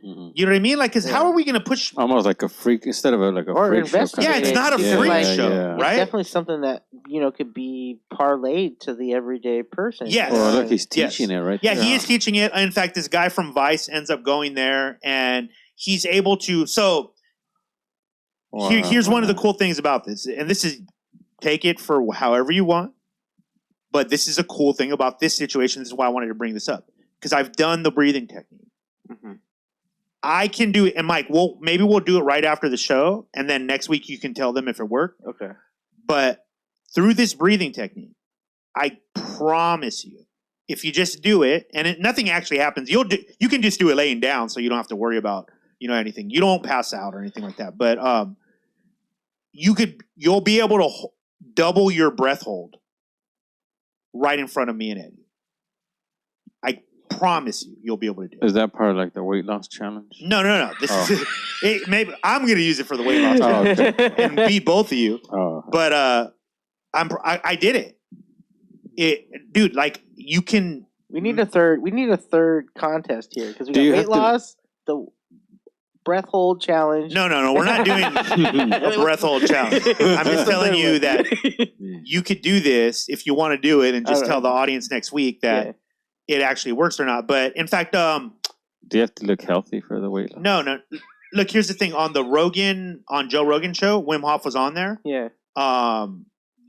what I mean? Because how are we going to push? Almost like a freak instead of a freak show. Yeah, it's not a freak show, right? It's definitely something that could be parlayed to the everyday person. Yes. Oh, look, he's teaching it right Yeah, there. he is teaching it. In fact, this guy from Vice ends up going there and he's able to. So here's one of the cool things about this. And this is, take it for however you want. But this is a cool thing about this situation. This is why I wanted to bring this up. Because I've done the breathing technique. Mm-hmm. I can do it. And Mike, maybe we'll do it right after the show. And then next week you can tell them if it worked. Okay. But through this breathing technique, I promise you, if you just do it, and nothing actually happens, you can just do it laying down so you don't have to worry about anything. You don't pass out or anything like that. But you'll be able to double your breath hold. Right in front of me and Eddie. I promise you'll be able to do it. Is that part of the weight loss challenge? No. This is maybe I'm going to use it for the weight loss challenge and beat both of you. Oh. But I did it. Dude, you can. We need a third contest here because we got weight loss, the breath hold challenge. No. We're not doing a breath hold challenge. I'm just telling you that you could do this if you want to do it, and just tell the audience next week that it actually works or not. But in fact, Do you have to look healthy for the weight loss? no. Look, here's the thing. On Joe Rogan show, Wim Hof was on there. Yeah.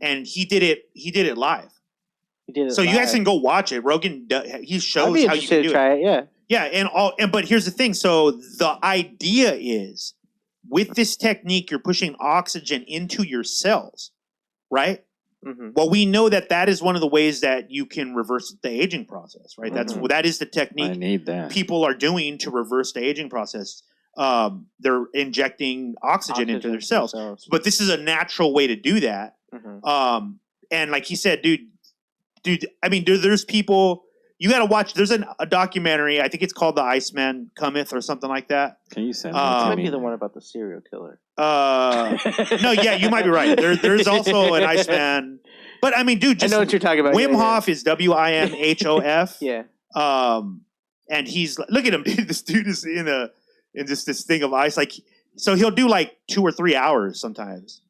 And he did it live. He did it so live. You guys can go watch it. Rogan, he shows I'd be how you can interested do to try it. it. Yeah. Yeah, but here's the thing. So the idea is, with this technique, you're pushing oxygen into your cells, right? Mm-hmm. Well, we know that is one of the ways that you can reverse the aging process, right? Mm-hmm. That is the technique I need that. people are doing to reverse the aging process. They're injecting oxygen into their cells. But this is a natural way to do that. Mm-hmm. And like he said, dude, I mean, there's people, you got to watch. There's a documentary. I think it's called The Iceman Cometh or something like that. Can you send It that to might me? be the one about the serial killer. No, yeah, you might be right. There's also an Iceman. But I mean, dude, just I know what you're talking about. Wim Hof is Wimhof. Yeah. And he's, look at him, dude. This dude is in just this thing of ice. Like, so he'll do like 2 or 3 hours sometimes.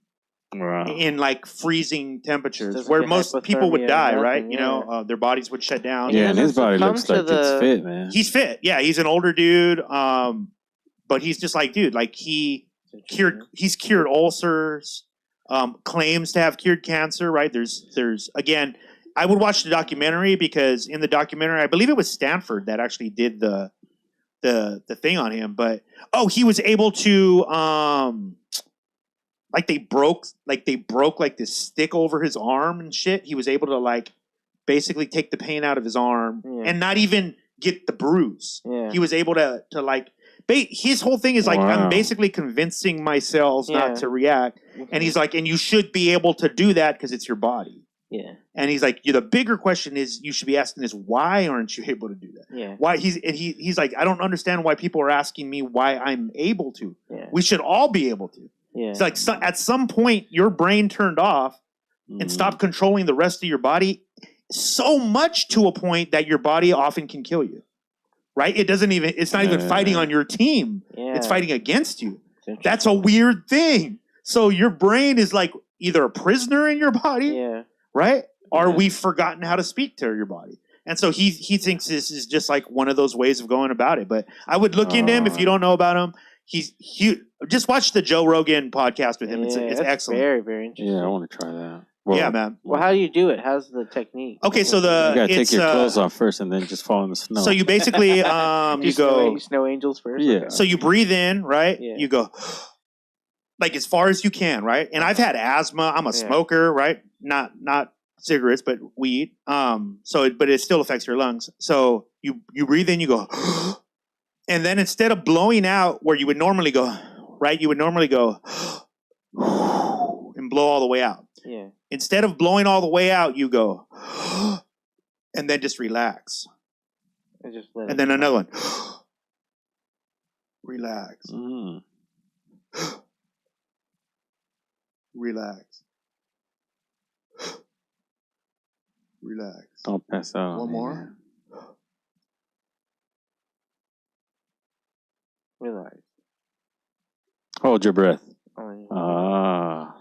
Wow. In like freezing temperatures, Doesn't where get most people would hypothermia or die, nothing, right? yeah. You know, their bodies would shut down. Yeah, and his body succumb looks to like it's the- fit, man. He's fit. Yeah, he's an older dude. But he's just like, dude, like he's cured ulcers, claims to have cured cancer, right? There's again, I would watch the documentary because in the documentary, I believe it was Stanford that actually did the thing on him. But he was able to like they broke like this stick over his arm and shit. He was able to like basically take the pain out of his arm and not even get the bruise. Yeah. He was able to like his whole thing is like, Wow. I'm basically convincing my cells Yeah. not to react. Mhm. And he's like, and you should be able to do that because it's your body. Yeah. And he's like, the bigger question is you should be asking is why aren't you able to do that? Yeah. Why he's like, I don't understand why people are asking me why I'm able to. Yeah. We should all be able to. Yeah. It's like at some point your brain turned off and stopped controlling the rest of your body so much to a point that your body often can kill you. Right? It's not even fighting on your team. Yeah. It's fighting against you. It's That's a weird thing. So your brain is like either a prisoner in your body, Yeah. right? Or we've forgotten how to speak to your body. And so he thinks this is just like one of those ways of going about it. But I would look into him if you don't know about him. He just watch the Joe Rogan podcast with him. It's that's excellent. Very, very interesting. Yeah, I want to try that. Well, Yeah, man. Well, how do you do it? How's the technique? Okay, so You gotta take it's your clothes off first and then just fall in the snow. so you basically Do you go snow angels first. Yeah. so you breathe in, right? Yeah. You go like as far as you can, right? And I've had asthma. I'm a smoker, right? Not cigarettes, but weed. But it still affects your lungs. So you breathe in, you go, and then instead of blowing out where you would normally go, right? You would normally go and blow all the way out. Yeah. Instead of blowing all the way out, you go and then just relax. And just let And then another one. Relax. Mm. Relax. Relax. Don't pass out. One on me, more. man. relax. Hold your breath. Oh, yeah. Ah.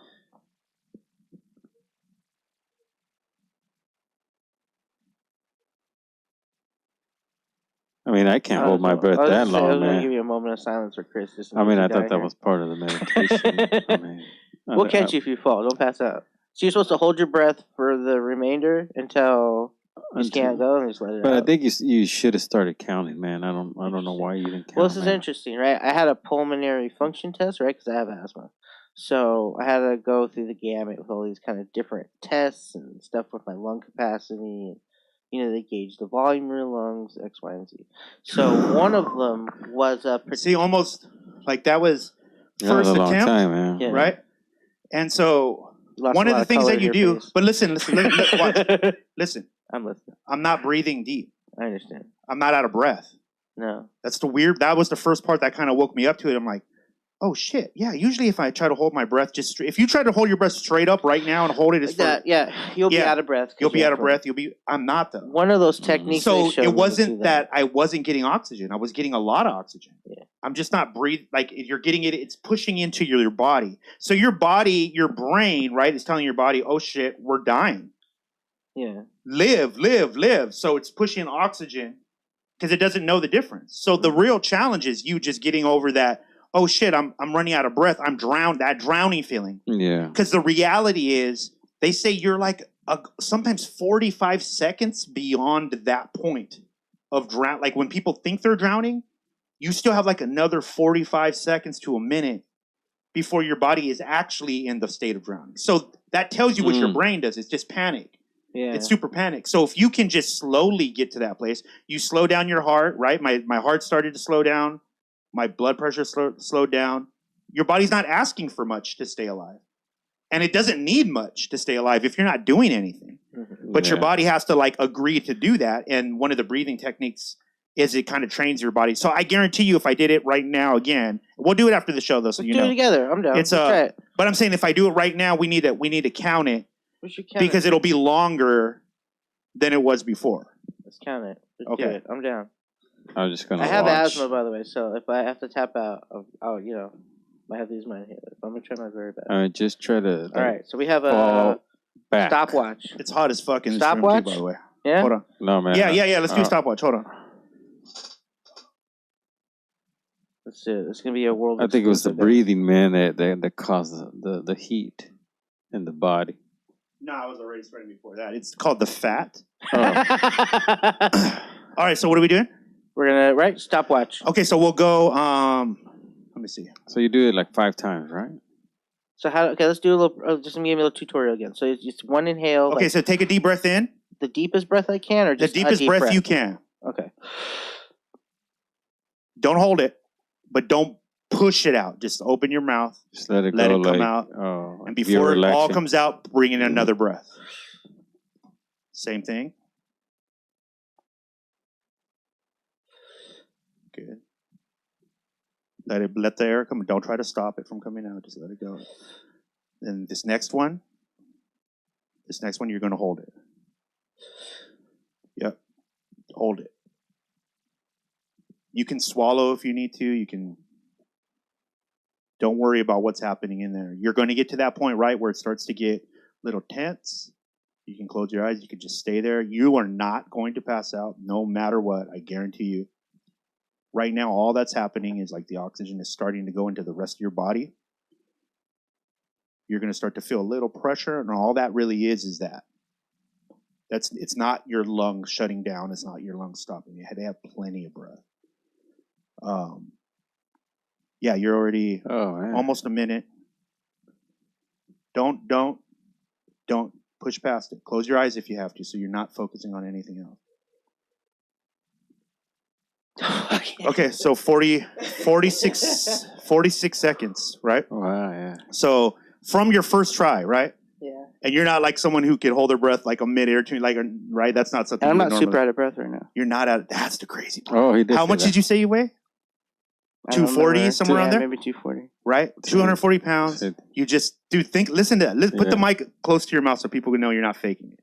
I mean, I can't hold my breath that I was long, going to man. give you a moment of silence for Chris. Just in I mean, case I you thought die that here. was part of the meditation. I mean, We'll catch you if you fall. Don't pass out. So you're supposed to hold your breath for the remainder until you just can't go and just let it But out. I think you should have started counting, man. I don't know why you didn't count. Well, this is man. interesting, right? I had a pulmonary function test, right? Because I have asthma. So I had to go through the gamut with all these kind of different tests and stuff with my lung capacity. You know, they gauge the volume of your lungs, X, Y, and Z. So one of them was a See, almost like that was That was first a long attempt, time, man. Yeah. right? And so lost one a of lot the things color that to you your do, face. but listen, watch, listen. I'm listening. I'm not breathing deep. I understand. I'm not out of breath. No. That was the first part that kind of woke me up to it. I'm like, oh shit, yeah. Usually, if I try to hold my breath, if you try to hold your breath straight up right now and hold it as Like far, that, yeah. You'll be Yeah. out of breath. 'cause you'll be you out have of breath. I'm not though. One of those techniques. they So showed it me to wasn't do that I wasn't getting oxygen. I was getting a lot of oxygen. Yeah. I'm just not breathing. Like if you're getting it, it's pushing into your body. So your body, your brain, right, is telling your body, oh shit, we're dying. Yeah. live. So it's pushing oxygen because it doesn't know the difference. So the real challenge is you just getting over that, oh shit, I'm running out of breath. I'm drowned, that drowning feeling. Yeah. Because the reality is, they say you're like sometimes 45 seconds beyond that point of drown. Like when people think they're drowning, you still have like another 45 seconds to a minute before your body is actually in the state of drowning. So that tells you what your brain does. It's just panic. Yeah. It's super panic. So if you can just slowly get to that place, you slow down your heart, right? My heart started to slow down. My blood pressure slowed down. Your body's not asking for much to stay alive. And it doesn't need much to stay alive if you're not doing anything. But your body has to like agree to do that. And one of the breathing techniques is it kind of trains your body. So I guarantee you, if I did it right now again, we'll do it after the show though. So Let's do it together. I'm down. It's Let's try it. but I'm saying if I do it right now, we need to count it We should count because it. it'll be longer than it was before. Let's count it. Let's Okay. do it. I'm down. I was just gonna. I have watch. asthma, by the way, so if I have to tap out, I'll I have to use my inhaler. I'm gonna try my very best. All right, just try to. All right, so we have a fall back. stopwatch. It's hot as fuck in this room, Stopwatch? too, by the way. Yeah. Hold on. No man. Yeah. Let's do a stopwatch. Hold on. Let's do it. It's gonna be a world. I think it was the exclusive. breathing, man, that caused the heat in the body. No, I was already spreading before that. It's called the fat. Oh. All right, so what are we doing? We're gonna stopwatch. Okay, so we'll go. Let me see. So you do it like 5 times, right? So let's do a little. Just give me a little tutorial again. So it's just one inhale. Okay, like so take a deep breath in. the deepest breath I can, or The just deepest a deep breath you can. Okay. Don't hold it, but don't push it out. Just open your mouth. Just let it Let go. it come like, out. Oh, And you're before it all relaxing. comes out, bring in another breath. Same thing. Good. Let the air come. Don't try to stop it from coming out. Just let it go. Then this next one, you're going to hold it. Yep. Hold it. You can swallow if you need to. You can. Don't worry about what's happening in there. You're going to get to that point, right, where it starts to get a little tense. You can close your eyes. You can just stay there. You are not going to pass out no matter what. I guarantee you. Right now, all that's happening is like the oxygen is starting to go into the rest of your body. You're going to start to feel a little pressure, and all that really is that. It's not your lungs shutting down. It's not your lungs stopping. They have plenty of breath. Yeah, you're already almost a minute. Don't push past it. Close your eyes if you have to, so you're not focusing on anything else. Okay, so 46 seconds, right? Wow, yeah. So from your first try, right? Yeah. And you're not like someone who could hold their breath like a minute or two, like, right? That's not something. And I'm you not would super out of breath right now. You're not out. That's the crazy part. Oh, he did. How much did you say you weigh? 240, somewhere around there? Maybe 240. Right? 240 pounds. You just, listen to that. Put the mic close to your mouth so people can know you're not faking it.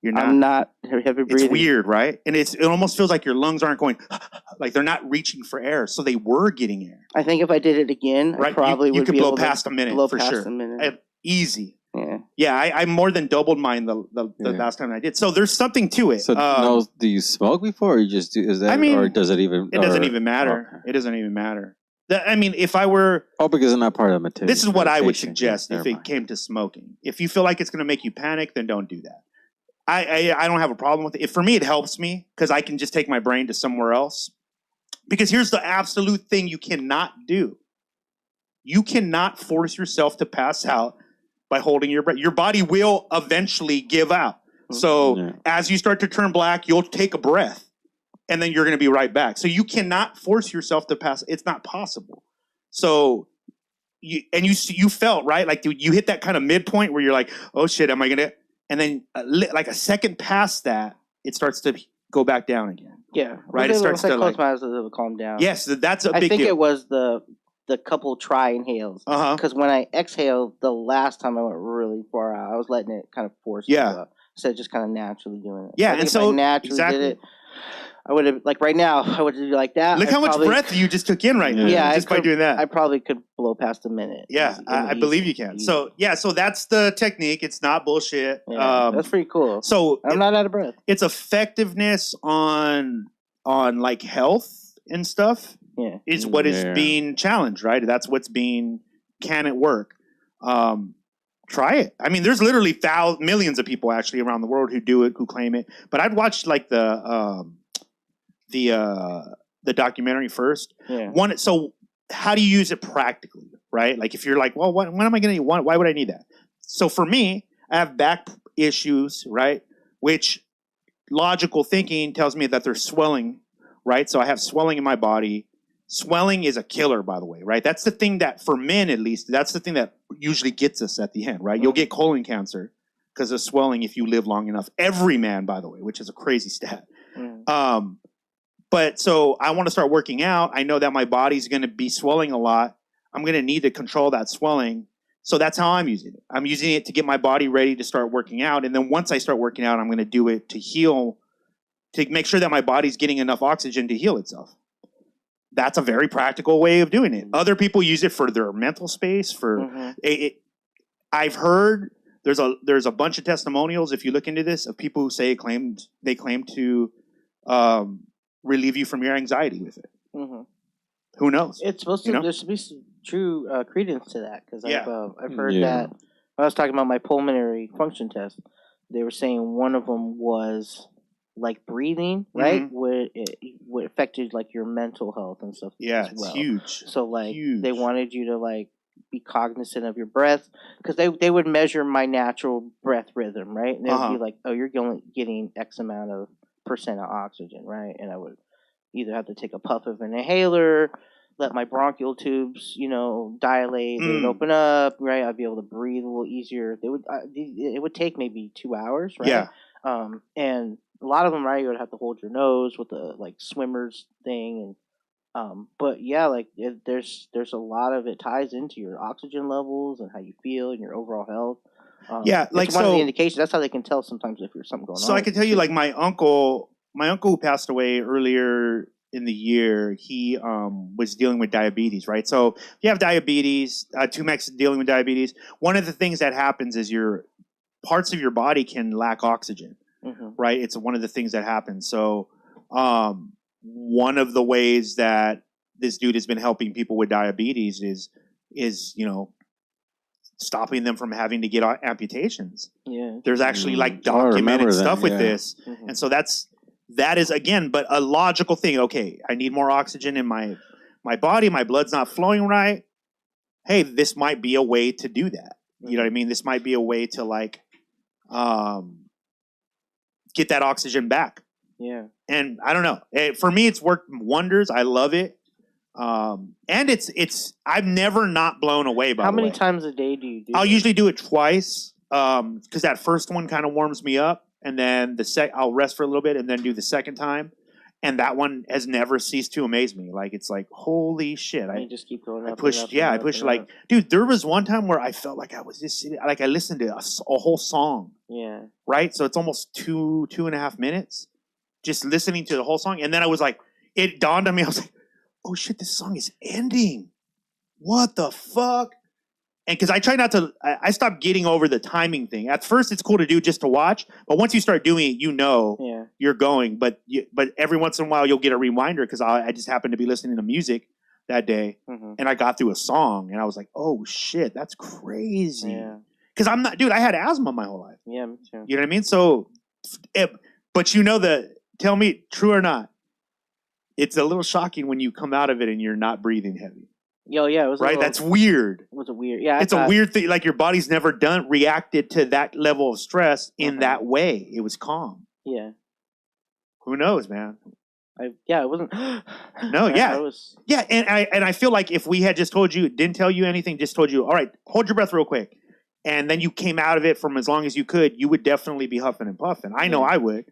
You're not. I'm not heavy breathing. It's weird, right? And it almost feels like your lungs aren't going, like they're not reaching for air. So they were getting air. I think if I did it again, Right? I probably you would could be blow able past to a minute blow for past sure. a minute. Easy. Yeah. Yeah, I more than doubled mine the last time I did. So there's something to it. So do you smoke before, or you just do? Is that? I mean, or does it even? It doesn't even matter. Okay. It doesn't even matter. I mean, if I were... Oh, because it's not part of the meditation. This is what I would meditation. suggest if it came to smoking. If you feel like it's going to make you panic, then don't do that. I don't have a problem with it. For me, it helps me because I can just take my brain to somewhere else. Because here's the absolute thing you cannot do. You cannot force yourself to pass out by holding your breath. Your body will eventually give out. So as you start to turn black, you'll take a breath. And then you're going to be right back. So you cannot force yourself to pass. It's not possible. So, you felt, right? Like you hit that kind of midpoint where you're like, oh shit, am I going to? And then like a second past that, it starts to go back down again. Yeah. Right? It starts to close my eyes, it'll calm down. Yes, that's a big deal. I think it was the couple try inhales. Because when I exhaled the last time I went really far out, I was letting it kind of force me out. Instead of just kind of naturally doing it. Yeah, and so exactly. did it. I would have like right now. I would do like that. Look how much breath you just took in right now. Yeah, just by doing that. I probably could blow past a minute. Yeah, I believe you can. So so that's the technique. It's not bullshit. Yeah, that's pretty cool. So I'm not out of breath. It's effectiveness on like health and stuff. Yeah, is what is being challenged, right? That's what's being. Can it work? Try it. I mean, there's literally millions of people actually around the world who do it, who claim it. But I'd watch like the documentary first. Yeah. So how do you use it practically, right? Like if you're like, well, when am I going to want? Why would I need that? So for me, I have back issues, right? Which logical thinking tells me that there's swelling, right? So I have swelling in my body. Swelling is a killer, by the way, right? That's the thing that, for men at least, that's the thing that usually gets us at the end, right? You'll get colon cancer because of swelling if you live long enough. Every man, by the way, which is a crazy stat. But so I want to start working out. I know that my body's going to be swelling a lot. I'm going to need to control that swelling. So that's how I'm using it. I'm using it to get my body ready to start working out. And then once I start working out, I'm going to do it to heal, to make sure that my body's getting enough oxygen to heal itself. That's a very practical way of doing it. Other people use it for their mental space. I've heard there's a bunch of testimonials, if you look into this, of people who say they claim to relieve you from your anxiety with it. Who knows? It's supposed to. There should be some true credence to that because I've heard that. When I was talking about my pulmonary function test, they were saying one of them was like breathing, right? Where it affected like your mental health and stuff. Yeah, it's huge. So like they wanted you to like be cognizant of your breath because they would measure my natural breath rhythm, right? And they would be like, oh, you're only getting X amount of % of oxygen, right? And I would either have to take a puff of an inhaler, let my bronchial tubes, dilate and open up, right? I'd be able to breathe a little easier. It would take maybe 2 hours, right? Yeah. And a lot of them, right, you would have to hold your nose with the like swimmer's thing, and but yeah, like there's a lot of it ties into your oxygen levels and how you feel and your overall health. Like one of the indications. That's how they can tell sometimes if there's something going on. So I can tell you, like my uncle who passed away earlier in the year, he was dealing with diabetes, right? So if you have diabetes, Tumex dealing with diabetes, one of the things that happens is your parts of your body can lack oxygen. Right, it's one of the things that happens. So, one of the ways that this dude has been helping people with diabetes is stopping them from having to get amputations. Yeah, there's actually like documented stuff with this, and so that is again, but a logical thing. Okay, I need more oxygen in my body. My blood's not flowing right. Hey, this might be a way to do that. You know what I mean? This might be a way to like. Get that oxygen back. Yeah. And I don't know. For me, it's worked wonders. I love it. And it's I've never not blown away by How many times a day do you do I'll usually do it twice. Because that first one kind of warms me up. And then I'll rest for a little bit and then do the second time. And that one has never ceased to amaze me. Like, it's like, holy shit. I just keep going up. I pushed, I pushed like, dude, there was one time where I felt like I was just sitting, like I listened to a whole song. Yeah. Right? So it's almost 2.5 minutes just listening to the whole song. And then I was like, it dawned on me. I was like, oh shit, this song is ending. What the fuck? And because I try not to, I stopped getting over the timing thing. At first, it's cool to do just to watch, but once you start doing it, you're going. But every once in a while, you'll get a reminder because I just happened to be listening to music that day, and I got through a song, and I was like, "Oh shit, that's crazy." Because I'm not, dude. I had asthma my whole life. Yeah, me too. You know what I mean? So, but tell me, true or not, it's a little shocking when you come out of it and you're not breathing heavy. Yo, yeah, it was right. That's weird. Was it weird? Yeah, it's a weird thing. Like your body's never reacted to that level of stress in that way. It was calm. Yeah. Who knows, man? It wasn't. No, yeah, yeah, and I feel like if we had just didn't tell you anything, just told you, all right, hold your breath real quick, and then you came out of it from as long as you could, you would definitely be huffing and puffing. I know I would.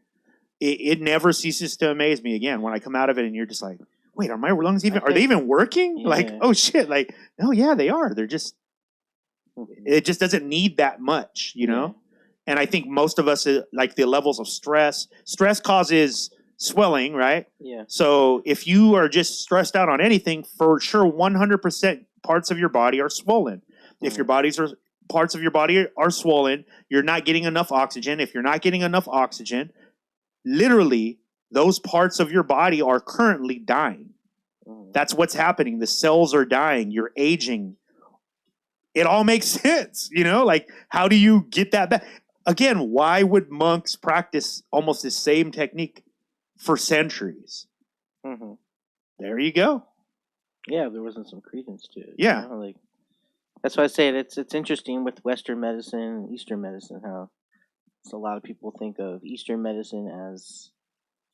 It never ceases to amaze me again when I come out of it, and you're just like. Wait, are my lungs are they even working? Yeah. Like, oh shit, like, no, yeah, they are. They're just, it just doesn't need that much, you know? And I think most of us, like the levels of stress causes swelling, right? Yeah. So if you are just stressed out on anything, for sure, 100% parts of your body are swollen. If your parts of your body are swollen, you're not getting enough oxygen. If you're not getting enough oxygen, literally, those parts of your body are currently dying. That's what's happening. The cells are dying. You're aging. It all makes sense, Like, how do you get that back? Again, why would monks practice almost the same technique for centuries? Mm-hmm. There you go. Yeah, there wasn't some credence to it. Yeah. Like, that's why I say it's interesting with Western medicine and Eastern medicine, how a lot of people think of Eastern medicine as,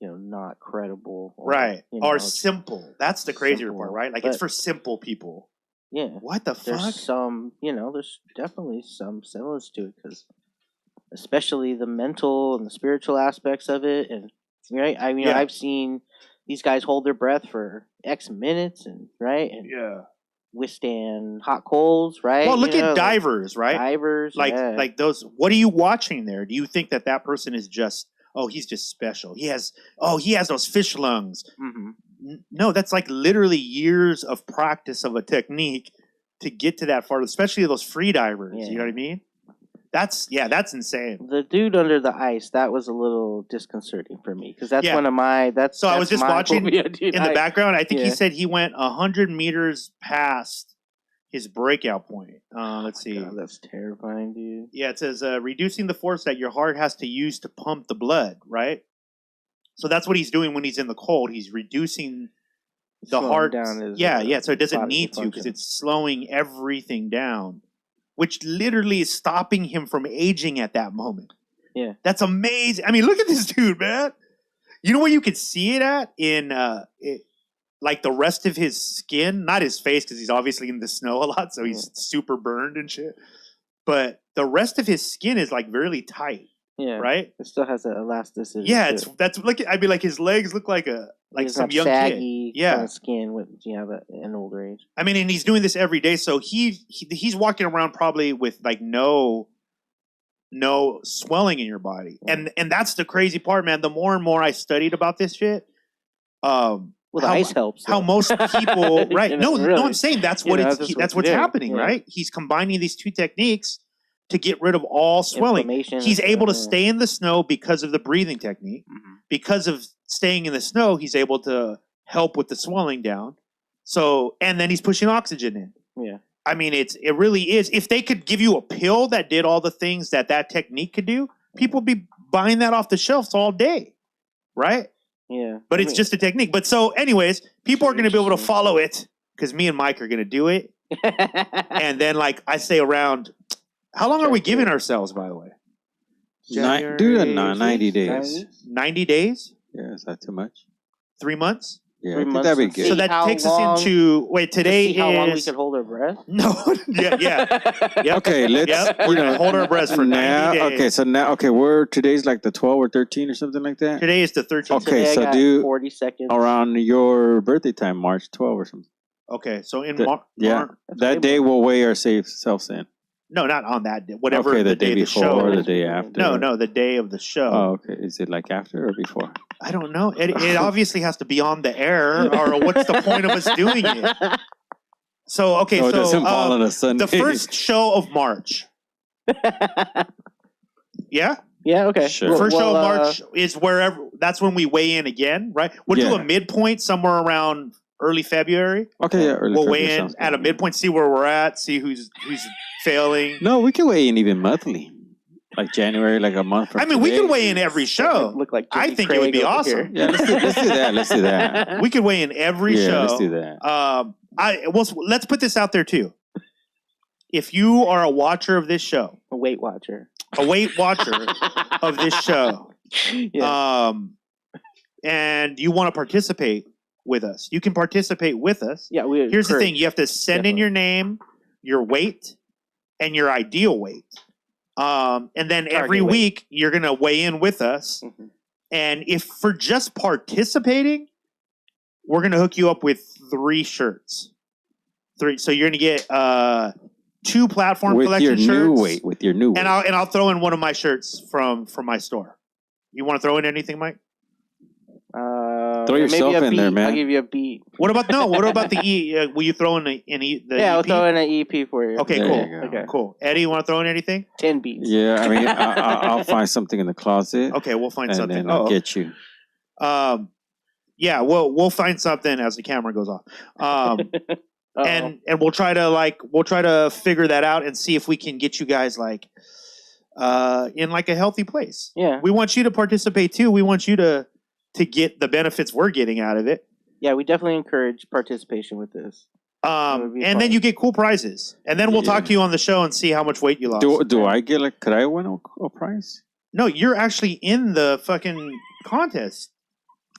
not credible. Right. Or simple. That's the crazier part, right? Like, it's for simple people. Yeah. What the fuck? There's some, there's definitely some semblance to it, because especially the mental and the spiritual aspects of it. And, right? I mean, I've seen these guys hold their breath for X minutes, and, right? And withstand hot colds, right? Well, look at divers, right? Divers, like those. What are you watching there? Do you think that person is just, he's just special? He has those fish lungs. Mm-hmm. No, that's like literally years of practice of a technique to get to that far, especially those free divers. Yeah. You know what I mean? That's insane. The dude under the ice, that was a little disconcerting for me, because that's one of my. So I was just watching phobia, dude. in the background. I think he said he went 100 meters past his breakout point. Let's see. God, that's terrifying, dude. Yeah, it says reducing the force that your heart has to use to pump the blood, right? So that's what he's doing when he's in the cold. He's reducing the heart down. So it doesn't need to, because it's slowing everything down, which literally is stopping him from aging at that moment. Yeah. That's amazing. I mean, look at this dude, man. You know where you could see it at? In like the rest of his skin, not his face, because he's obviously in the snow a lot, so he's super burned and shit. But the rest of his skin is like really tight. Yeah. Right? It still has that elasticity. Yeah, that's look. I'd be like, his legs look like some young saggy kid. Yeah, kind of skin with an older age. I mean, and he's doing this every day, so he's walking around probably with like no swelling in your body, and that's the crazy part, man. The more and more I studied about this shit, the ice helps. How most people, right? No, I'm saying that's what that's what's happening, yeah. right? He's combining these two techniques to get rid of all swelling. He's able to stay in the snow because of the breathing technique. Mm-hmm. Because of staying in the snow, he's able to help with the swelling down. So, and then he's pushing oxygen in. Yeah. I mean, it really is. If they could give you a pill that did all the things that technique could do, people would be buying that off the shelves all day, right? Yeah. But it's just a technique. But so, anyways, people are going to be able to follow it, because me and Mike are going to do it. And then, like, I say around... How long are we giving ourselves, by the way? Do 90 days. 90 days? Yeah, is that too much? 3 months? Yeah, I think that'd be good. So that takes us into... Wait, today is... how long we could hold our breath? No, yeah. Yep. Okay, let's... We're going to hold our breath for 90 days. Today's like the 12 or 13 or something like that? Today is the 13th. Okay, today so do 40 seconds. around your birthday time, March 12 or something. Okay, so in that day we'll weigh ourselves in. No, not on that day. Whatever the day before of the show. or the day after. No, the day of the show. Oh, okay. Is it like after or before? I don't know. It obviously has to be on the air, or what's the point of us doing it? So, okay, it doesn't fall on a Sunday. The first show of March. Yeah? Yeah, okay. Sure. First show of March is wherever. That's when we weigh in again, right? We'll do a midpoint somewhere around early February. Okay, yeah, early We'll February weigh in at a midpoint, see where we're at, see who's failing. No, we can weigh in even monthly. Like January, like a month from we today. can weigh in every show. Look like I think it would be awesome. Yeah, let's do that. Let's do that. We could weigh in every show. Yeah, let's do that. Let's put this out there too. If you are a watcher of this show, a Weight Watcher of this show, and you want to participate with us, you can participate with us. Yeah, here's the thing: you have to send in your name, your weight, and your ideal weight. And then every week you're going to weigh in with us. Mm-hmm. And if for just participating, we're going to hook you up with 3 shirts. 3. So you're going to get 2 PlatformCollection shirts. With your new weight. And I'll throw in one of my shirts from my store. You want to throw in anything, Mike? Throw yourself maybe a in beat. there, man. I'll give you a beat. What about the E? Will you throw in the Yeah, I'll EP? throw in an EP for you. Okay, There cool. you go. Okay. Cool. Eddie, you want to throw in anything? 10 beats. Yeah, I mean, I'll find something in the closet. Okay, we'll find and something. then I'll get you. Yeah, we'll find something as the camera goes off. And we'll try to figure that out and see if we can get you guys like in like a healthy place. Yeah. We want you to participate too. We want you to get the benefits we're getting out of it. Yeah, we definitely encourage participation with this. And then you get cool prizes. And then we'll talk to you on the show and see how much weight you lost. Do I get like? Could I win a prize? No, you're actually in the fucking contest.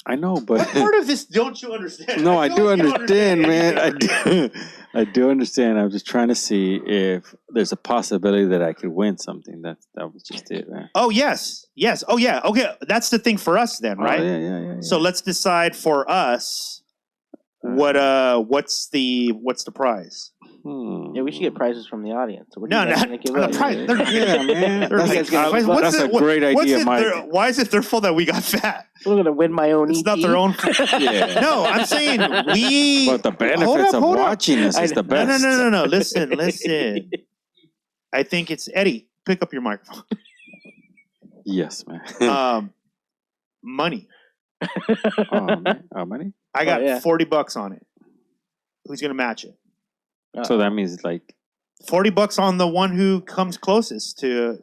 I know, but What part of this don't you understand? no, I feel do like you don't understand, man. I anything. do. I do understand. I'm just trying to see if there's a possibility that I could win something. That was just it, man. Oh yes. Oh yeah. Okay, that's the thing for us then, right? Oh, yeah. So let's decide for us what's the prize? Yeah, we should get prizes from the audience. What do No, you guys not gonna give the us? prize. Yeah, man. What's That's a it- great what's idea, it Mike. why is it their fault that we got fat? We're gonna win my own. It's EP. not their own. Yeah. No, I'm saying we. But the benefits of hold up. watching this is the best. No. Listen. I think it's Eddie. Pick up your microphone. Yes, man. Money. Money? I got yeah. $40 on it. Who's gonna match it? So that means like $40 on the one who comes closest to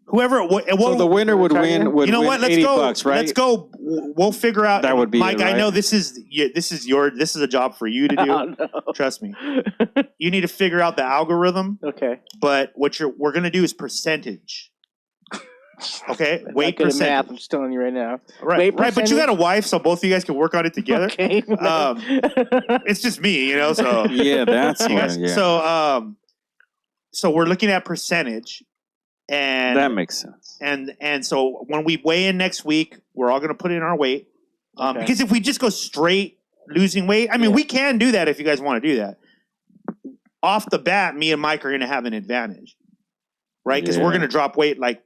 whoever. so the winner would win. You know what? Let's $80, go. right? Let's go. We'll figure out. That would be Mike. it, right? I know this is a job for you to do. Oh, no. Trust me. You need to figure out the algorithm. Okay. But we're gonna do is percentage. Okay, I'm weight not good at math. percentage. I'm just telling you right now. Right, Weight right. But you got a wife, so both of you guys can work on it together. Okay. It's just me, you know. So Yeah, that's you guys. one. Yeah. So we're looking at percentage, and That makes sense. and so when we weigh in next week, we're all going to put in our weight. Okay. Because if we just go straight losing weight, I mean, we can do that if you guys want to do that. Off the bat, me and Mike are going to have an advantage, right? Because we're Yeah. going to drop weight like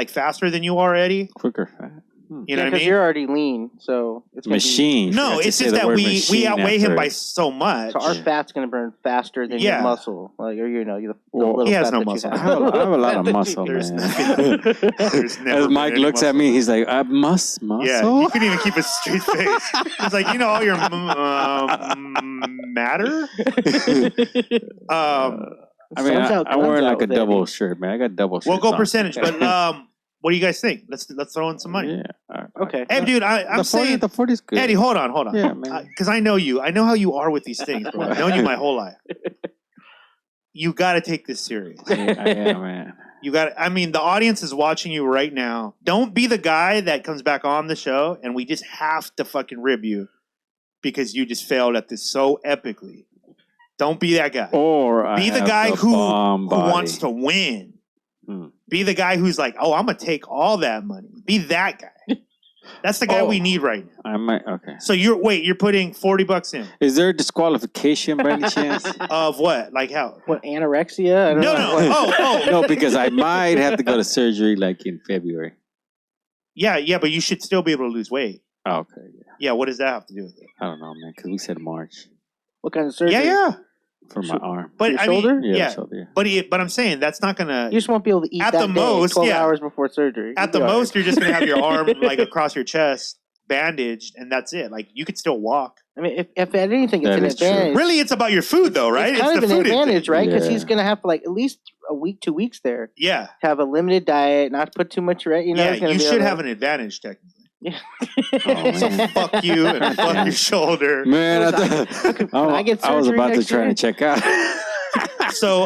faster than you are, Eddie. Quicker fat. You know what I because mean? you're already lean, so it's gonna Machine. No, Forgot to it's say just the that word we machine outweigh him after by it. so much. So our fat's gonna burn faster than Yeah. your muscle, like or the Well, little he has fat no that you muscle. I have a lot of muscle, There's man. There's never As been Mike any looks at muscle. me, he's like, "I must muscle." Yeah, he couldn't even keep a straight face. He's like, all your matter. I mean, I'm wearing like a double shirt, man. I got double shirts. We'll go on. percentage, but what do you guys think? Let's throw in some money. Yeah. Okay. Hey, dude, I'm saying the 40 is good. Eddie, hold on. Yeah, man. Because I know you. I know how you are with these things, bro. I've known you my whole life. You got to take this serious. I am, man. You got. I mean, the audience is watching you right now. Don't be the guy that comes back on the show and we just have to fucking rib you because you just failed at this so epically. Don't be that guy. Or Be the guy who wants to win. Be the guy who's like, oh, I'm gonna take all that money. Be that guy. That's the guy we need right now. I might. Okay. So you're putting $40 in. Is there a disqualification by any chance? Of what? Like how? What, anorexia? I don't No. know. Oh. No, because I might have to go to surgery like in February. Yeah, but you should still be able to lose weight. Oh, okay. Yeah. Yeah, what does that have to do with it? I don't know, man. Because we said March What kind of surgery? Yeah. for my arm. But Your I shoulder? mean, Yeah, shoulder, yeah. But I'm saying that's not gonna. You just won't be able to eat At that the day, most, 12 yeah. hours before surgery. At the most, you're just gonna have your arm like across your chest, bandaged, and that's it. Like you could still walk. I mean, if at anything, it's That an is true. advantage. Really, it's about your food, though, right? It's kind of the an food advantage, right? Because Yeah. he's going to have like at least a week, 2 weeks there. Yeah, Have a limited diet, not put too much, right? You know, he's yeah. gonna You be should able to- have an advantage, technically. Yeah. Oh, So man. fuck you and fuck your shoulder. Man, I get was surgery about to next try year? to check out. So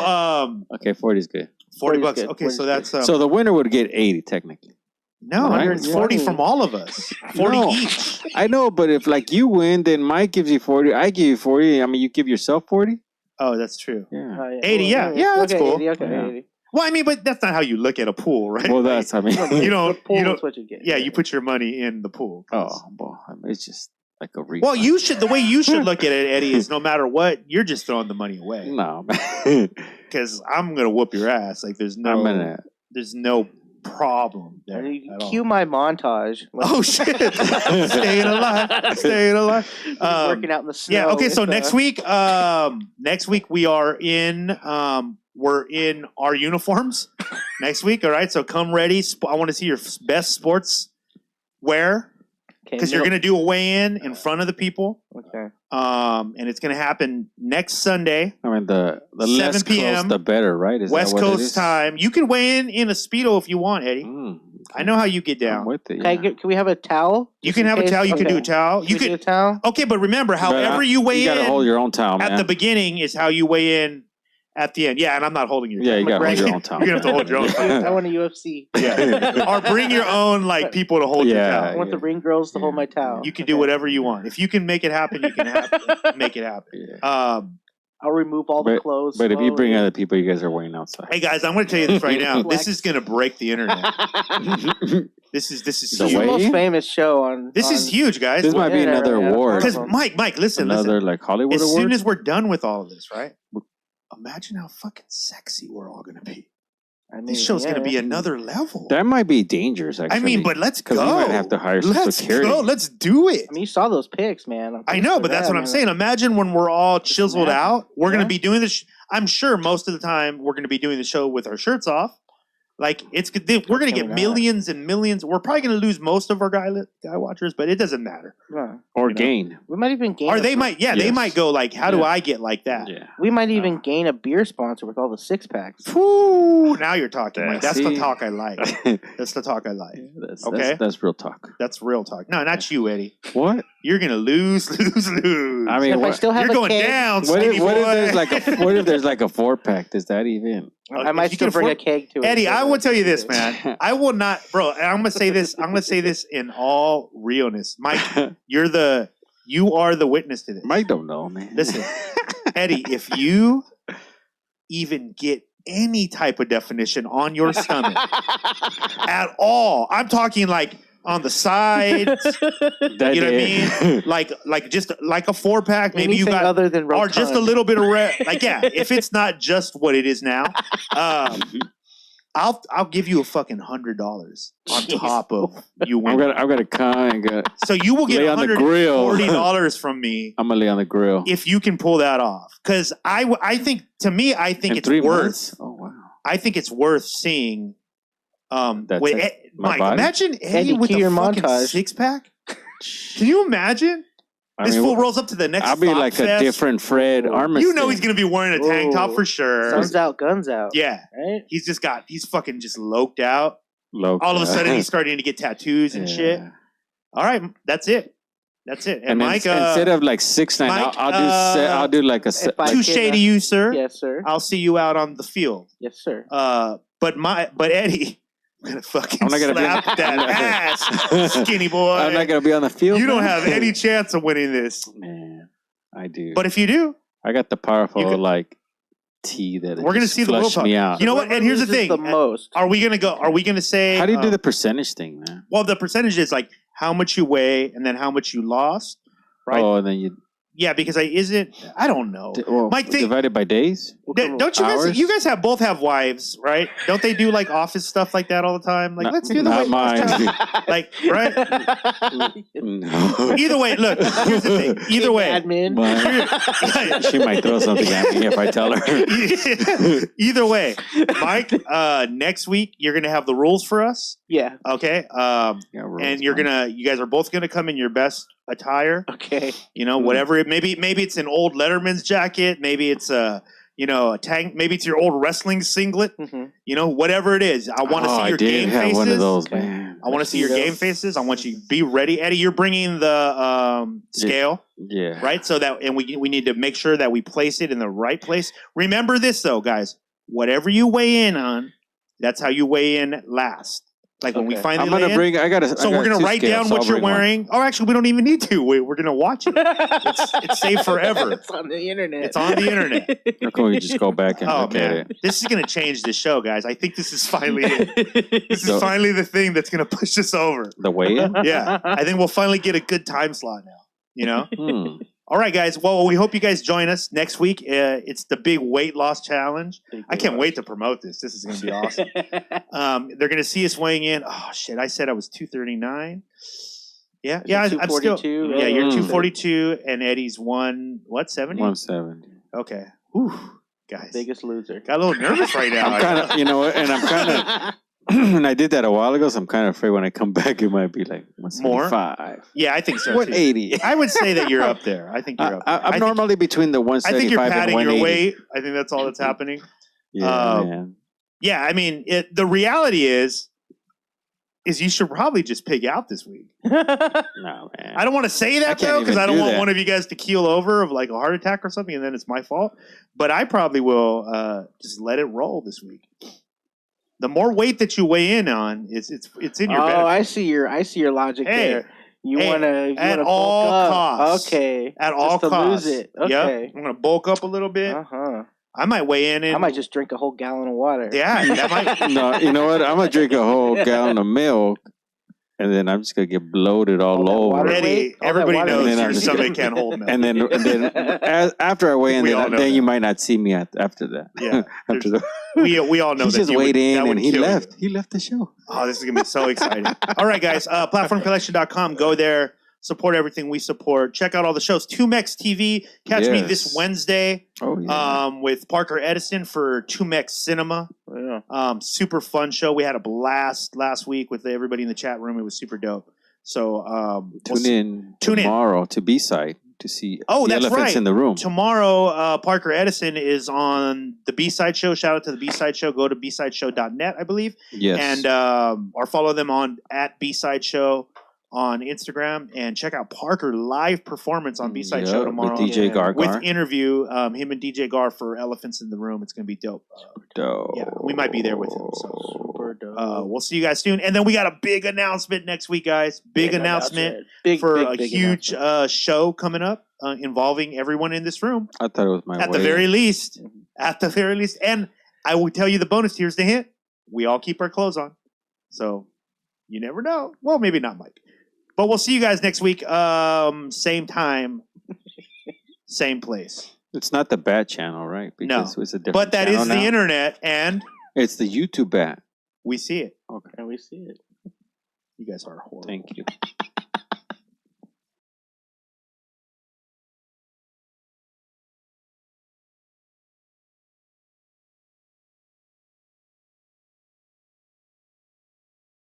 Okay, 40 is good. $40. 40 is good. Okay, 40 so is that's So the winner would get 80 technically. no, Right? it's 40 from all of us. 40 No. each. I know, but if like you win, then Mike gives you 40. I give you 40. I mean, you give yourself 40. Oh, that's true. Yeah. 80, yeah, that's okay, cool. 80, okay, Yeah. 80. Well, I mean, but that's not how you look at a pool, right? Well, that's. I mean. you don't. The pool You is don't. what you get. Yeah, you put your money in the pool. Oh, well, I mean, it's just like a refund. Well, you should. The way you should look at it, Eddie, is no matter what, you're just throwing the money away. No, man. Because I'm gonna whoop your ass. Like there's no. I'm gonna. There's no problem there. And you at all. cue my montage. Oh shit! Staying alive, staying alive. Working out in the snow. Yeah. Okay. So with, next week we are in. We're in our uniforms next week. All right. So come ready. I want to see your best sports wear because you're gonna do a weigh-in in front of the people. Okay. And it's gonna happen next Sunday. I mean, the 7 less p.m. close, the better, right? Is West that what it Coast is? time. You can weigh in a Speedo if you want, Eddie. Okay. I know how you get I'm down. with it. Can we have a towel? You Just can in have a case? towel. You can do a Okay. towel. Should You we do can. a towel? Okay, but remember, however you weigh you gotta in hold your own towel, man. at the beginning is how you weigh in at the end. Yeah, and I'm not holding your. Yeah, you towel. gotta hold your own towel. You're gonna have to hold your own. I want a UFC. Yeah, or bring your own people to hold your Yeah. I towel. want the ring girls to hold my towel. You can do whatever you want. If you can make it happen, you can make it happen. Yeah. I'll remove all the clothes. But if you bring slowly. other people, you guys are waiting outside. Hey guys, I'm going to tell you this right now. Flex. This is going to break the internet. This is This is The the way- most famous show on. This is huge, guys. This might be internet another right now. award. Because Mike, listen. Another like Hollywood As award. soon as we're done with all of this, right? Imagine how fucking sexy we're all going to be. I mean, This show's going to be yeah. another level. that might be dangerous. Actually, I mean, but let's go. because we might have to hire some Let's security. go. Let's do it. I mean, you saw those pics, man. I know, but that's what I'm saying. Imagine when we're all chiseled imagine. out. We're going Yeah. to be doing this. I'm sure most of the time we're going to be doing the show with our shirts off. Like we're going to get not? millions and millions. We're probably going to lose most of our guy watchers, but it doesn't matter. Yeah. or you know. gain. We might even gain. Or a- they might, they Yes. might go like, "How do Yeah. I get like that?" Yeah. We might even gain a beer sponsor with all the 6-packs. Whew, now you're talking. Mike. That's the See? talk I like. That's the talk I like. That's, Okay. that's real talk. That's real talk. No, not you, Eddie. What? You're gonna lose. I mean, If I what, still have You're a going keg, down, what skinny if, what if boy. there's like a what if there's like a 4-pack? Does that even? I If might you still can bring a afford- keg to it. Eddie, I will tell you this, man. I will not, bro. And I'm gonna say this. I'm gonna say this in all realness, Mike. You are the witness to this. Mike don't know, man. Listen, Eddie. If you even get any type of definition on your stomach at all, I'm talking like on the sides. That You know what I day- mean? Like just like a 4-pack. Maybe Anything you got other than or just a rotund. little bit of red. Like yeah, if it's not just what it is now, I'll give you a fucking $100 on Jeez. top of you I'm winning. gonna come and go. So you will get lay on the grill. $140 from me I'm gonna lay on the grill. if you can pull that off. Because I think to me I think In it's 3 worth. months? Oh wow. I think it's worth seeing. That's Wait, it? My Mike, body? imagine Eddie Eddie, with cue a your fucking montage. 6-pack. Can you imagine? I This mean, fool rolls up to the next. I'll be Fox like Fest. a different Fred Armisen. You know he's gonna be wearing a tank top Whoa. for sure. Sun's out, guns out. Yeah, Right? he's fucking just loked out. Low All of a cut. sudden he's starting to get tattoos and Yeah. shit. All right, that's it. That's it. And, And then Mike, instead of like 6'9", Mike, I'll do like a. If I touche can, to you, sir. Yes, sir. I'll see you out on the field. Yes, sir. But Eddie, I'm gonna fucking I'm not gonna slap be- that ass, skinny boy. I'm not gonna be on the field. You don't man. have any chance of winning this. Man, I do. But if you do, I got the powerful You could- like tea that We're gonna just see the flush willpower. me out. You know what? And here's the Loses thing: The most. Are we gonna say? How do you do the percentage thing, man? Well, the percentage is like how much you weigh and then how much you lost, right? Oh, and then you Yeah, because I don't know. well, Mike, think- divided by days. Don't you guys? Hours? You guys both have wives, right? Don't they do like office stuff like that all the time? Like, Not- let's do the not weight loss mine. challenge. Like, right? No. Either way, look. Here's the thing. Either way, Admin. But she might throw something at me if I tell her. either way, Mike. Next week you're gonna have the rules for us, Yeah. okay? Yeah, rules, And man. you guys are both gonna come in your best attire. Okay. You know, whatever it maybe it's an old Letterman's jacket, maybe it's a tank, maybe it's your old wrestling singlet. Mhm. You know, whatever it is. I want to Oh, see your I did game have faces. one of those, Okay. man. I want to see your Tuxedo. game faces. I want you to be ready, Eddie. You're bringing the scale, Yeah. right? So that and we need to make sure that we place it in the right place. Remember this though, guys. Whatever you weigh in on, that's how you weigh in last. Like when we Okay. finally I'm gonna lay in, bring. I gotta. so we're gonna write down what you're wearing. Oh, actually, we don't even need to. We're gonna watch it. It's saved forever. It's on the internet. It's on the internet. Or can we just go back and Oh look at man, it? this is gonna change the show, guys. I think this is finally it. This is So- finally the thing that's gonna push us over. The weigh-in? Yeah, I think we'll finally get a good time slot now. You know, All right, guys. Well, we hope you guys join us next week. It's the big weight loss challenge. I can't wait to promote this. This is going to be awesome. They're going to see us weighing in. Oh, shit. I said I was 239. Yeah. I'm still. Yeah, you're 242, and Eddie's 70? 170. Okay. Whew, guys. Biggest loser. Got a little nervous right now. I'm kind of, you know what, and I'm kind of, and I did that a while ago, so I'm kind of afraid when I come back, it might be like 175. Yeah, I think so. 180. I would say that you're up there. I think you're up there. I'm normally between the 175 I think you're and padding 180. your weight. I think that's all that's happening. Yeah, man. Yeah, I mean, the reality is you should probably just pig out this week. No, man. I don't want to say that, though, because I don't want one of you guys to keel over of like a heart attack or something, and then it's my fault. But I probably will just let it roll this week. The more weight that you weigh in on, it's in your benefit. Oh, I see your logic there. You want to at all costs. Okay. At all just costs. To lose it. Okay. Yep. I'm going to bulk up a little bit. I might weigh in. I might just drink a whole gallon of water. Yeah, that might. No, you know what? I'm gonna drink a whole gallon of milk, and then I'm just gonna get bloated all over. Eddie, everybody knows your stomach can't hold milk. And then after I weigh in, then you might not see me after that. Yeah, after the, we all know he that. Just weighed in and he left. He left the show. Oh, this is gonna be so exciting! All right, guys, PlatformCollection.com. Go there. Support everything we support. Check out all the shows. 2Mex TV. Catch me this Wednesday with Parker Edison for 2Mex Cinema. Super fun show. We had a blast last week with everybody in the chat room. It was super dope. So tune in tomorrow to B-Side to see the that's elephants right. in the room. Tomorrow, Parker Edison is on the B-Side Show. Shout out to the B-Side Show. Go to bsideshow.net, I believe. Yes. And or follow them on at B-Side Show on Instagram, and check out Parker live performance on B-Side Show tomorrow with DJ Gar. With interview him and DJ Gar for Elephants in the Room. It's going to be dope. Dope. Yeah, we might be there with him. So super dope. We'll see you guys soon. And then we got a big announcement next week, guys. Big announcement for a huge show coming up involving everyone in this room. I thought it was my At the very least. And I will tell you the bonus. Here's the hint. We all keep our clothes on. So you never know. Well, maybe not Mike. But we'll see you guys next week. Same time, same place. It's not the Bat channel, right? Because it's a different but that is now. the internet, and it's the YouTube Bat. We see it. Okay. And we see it. You guys are horrible. Thank you.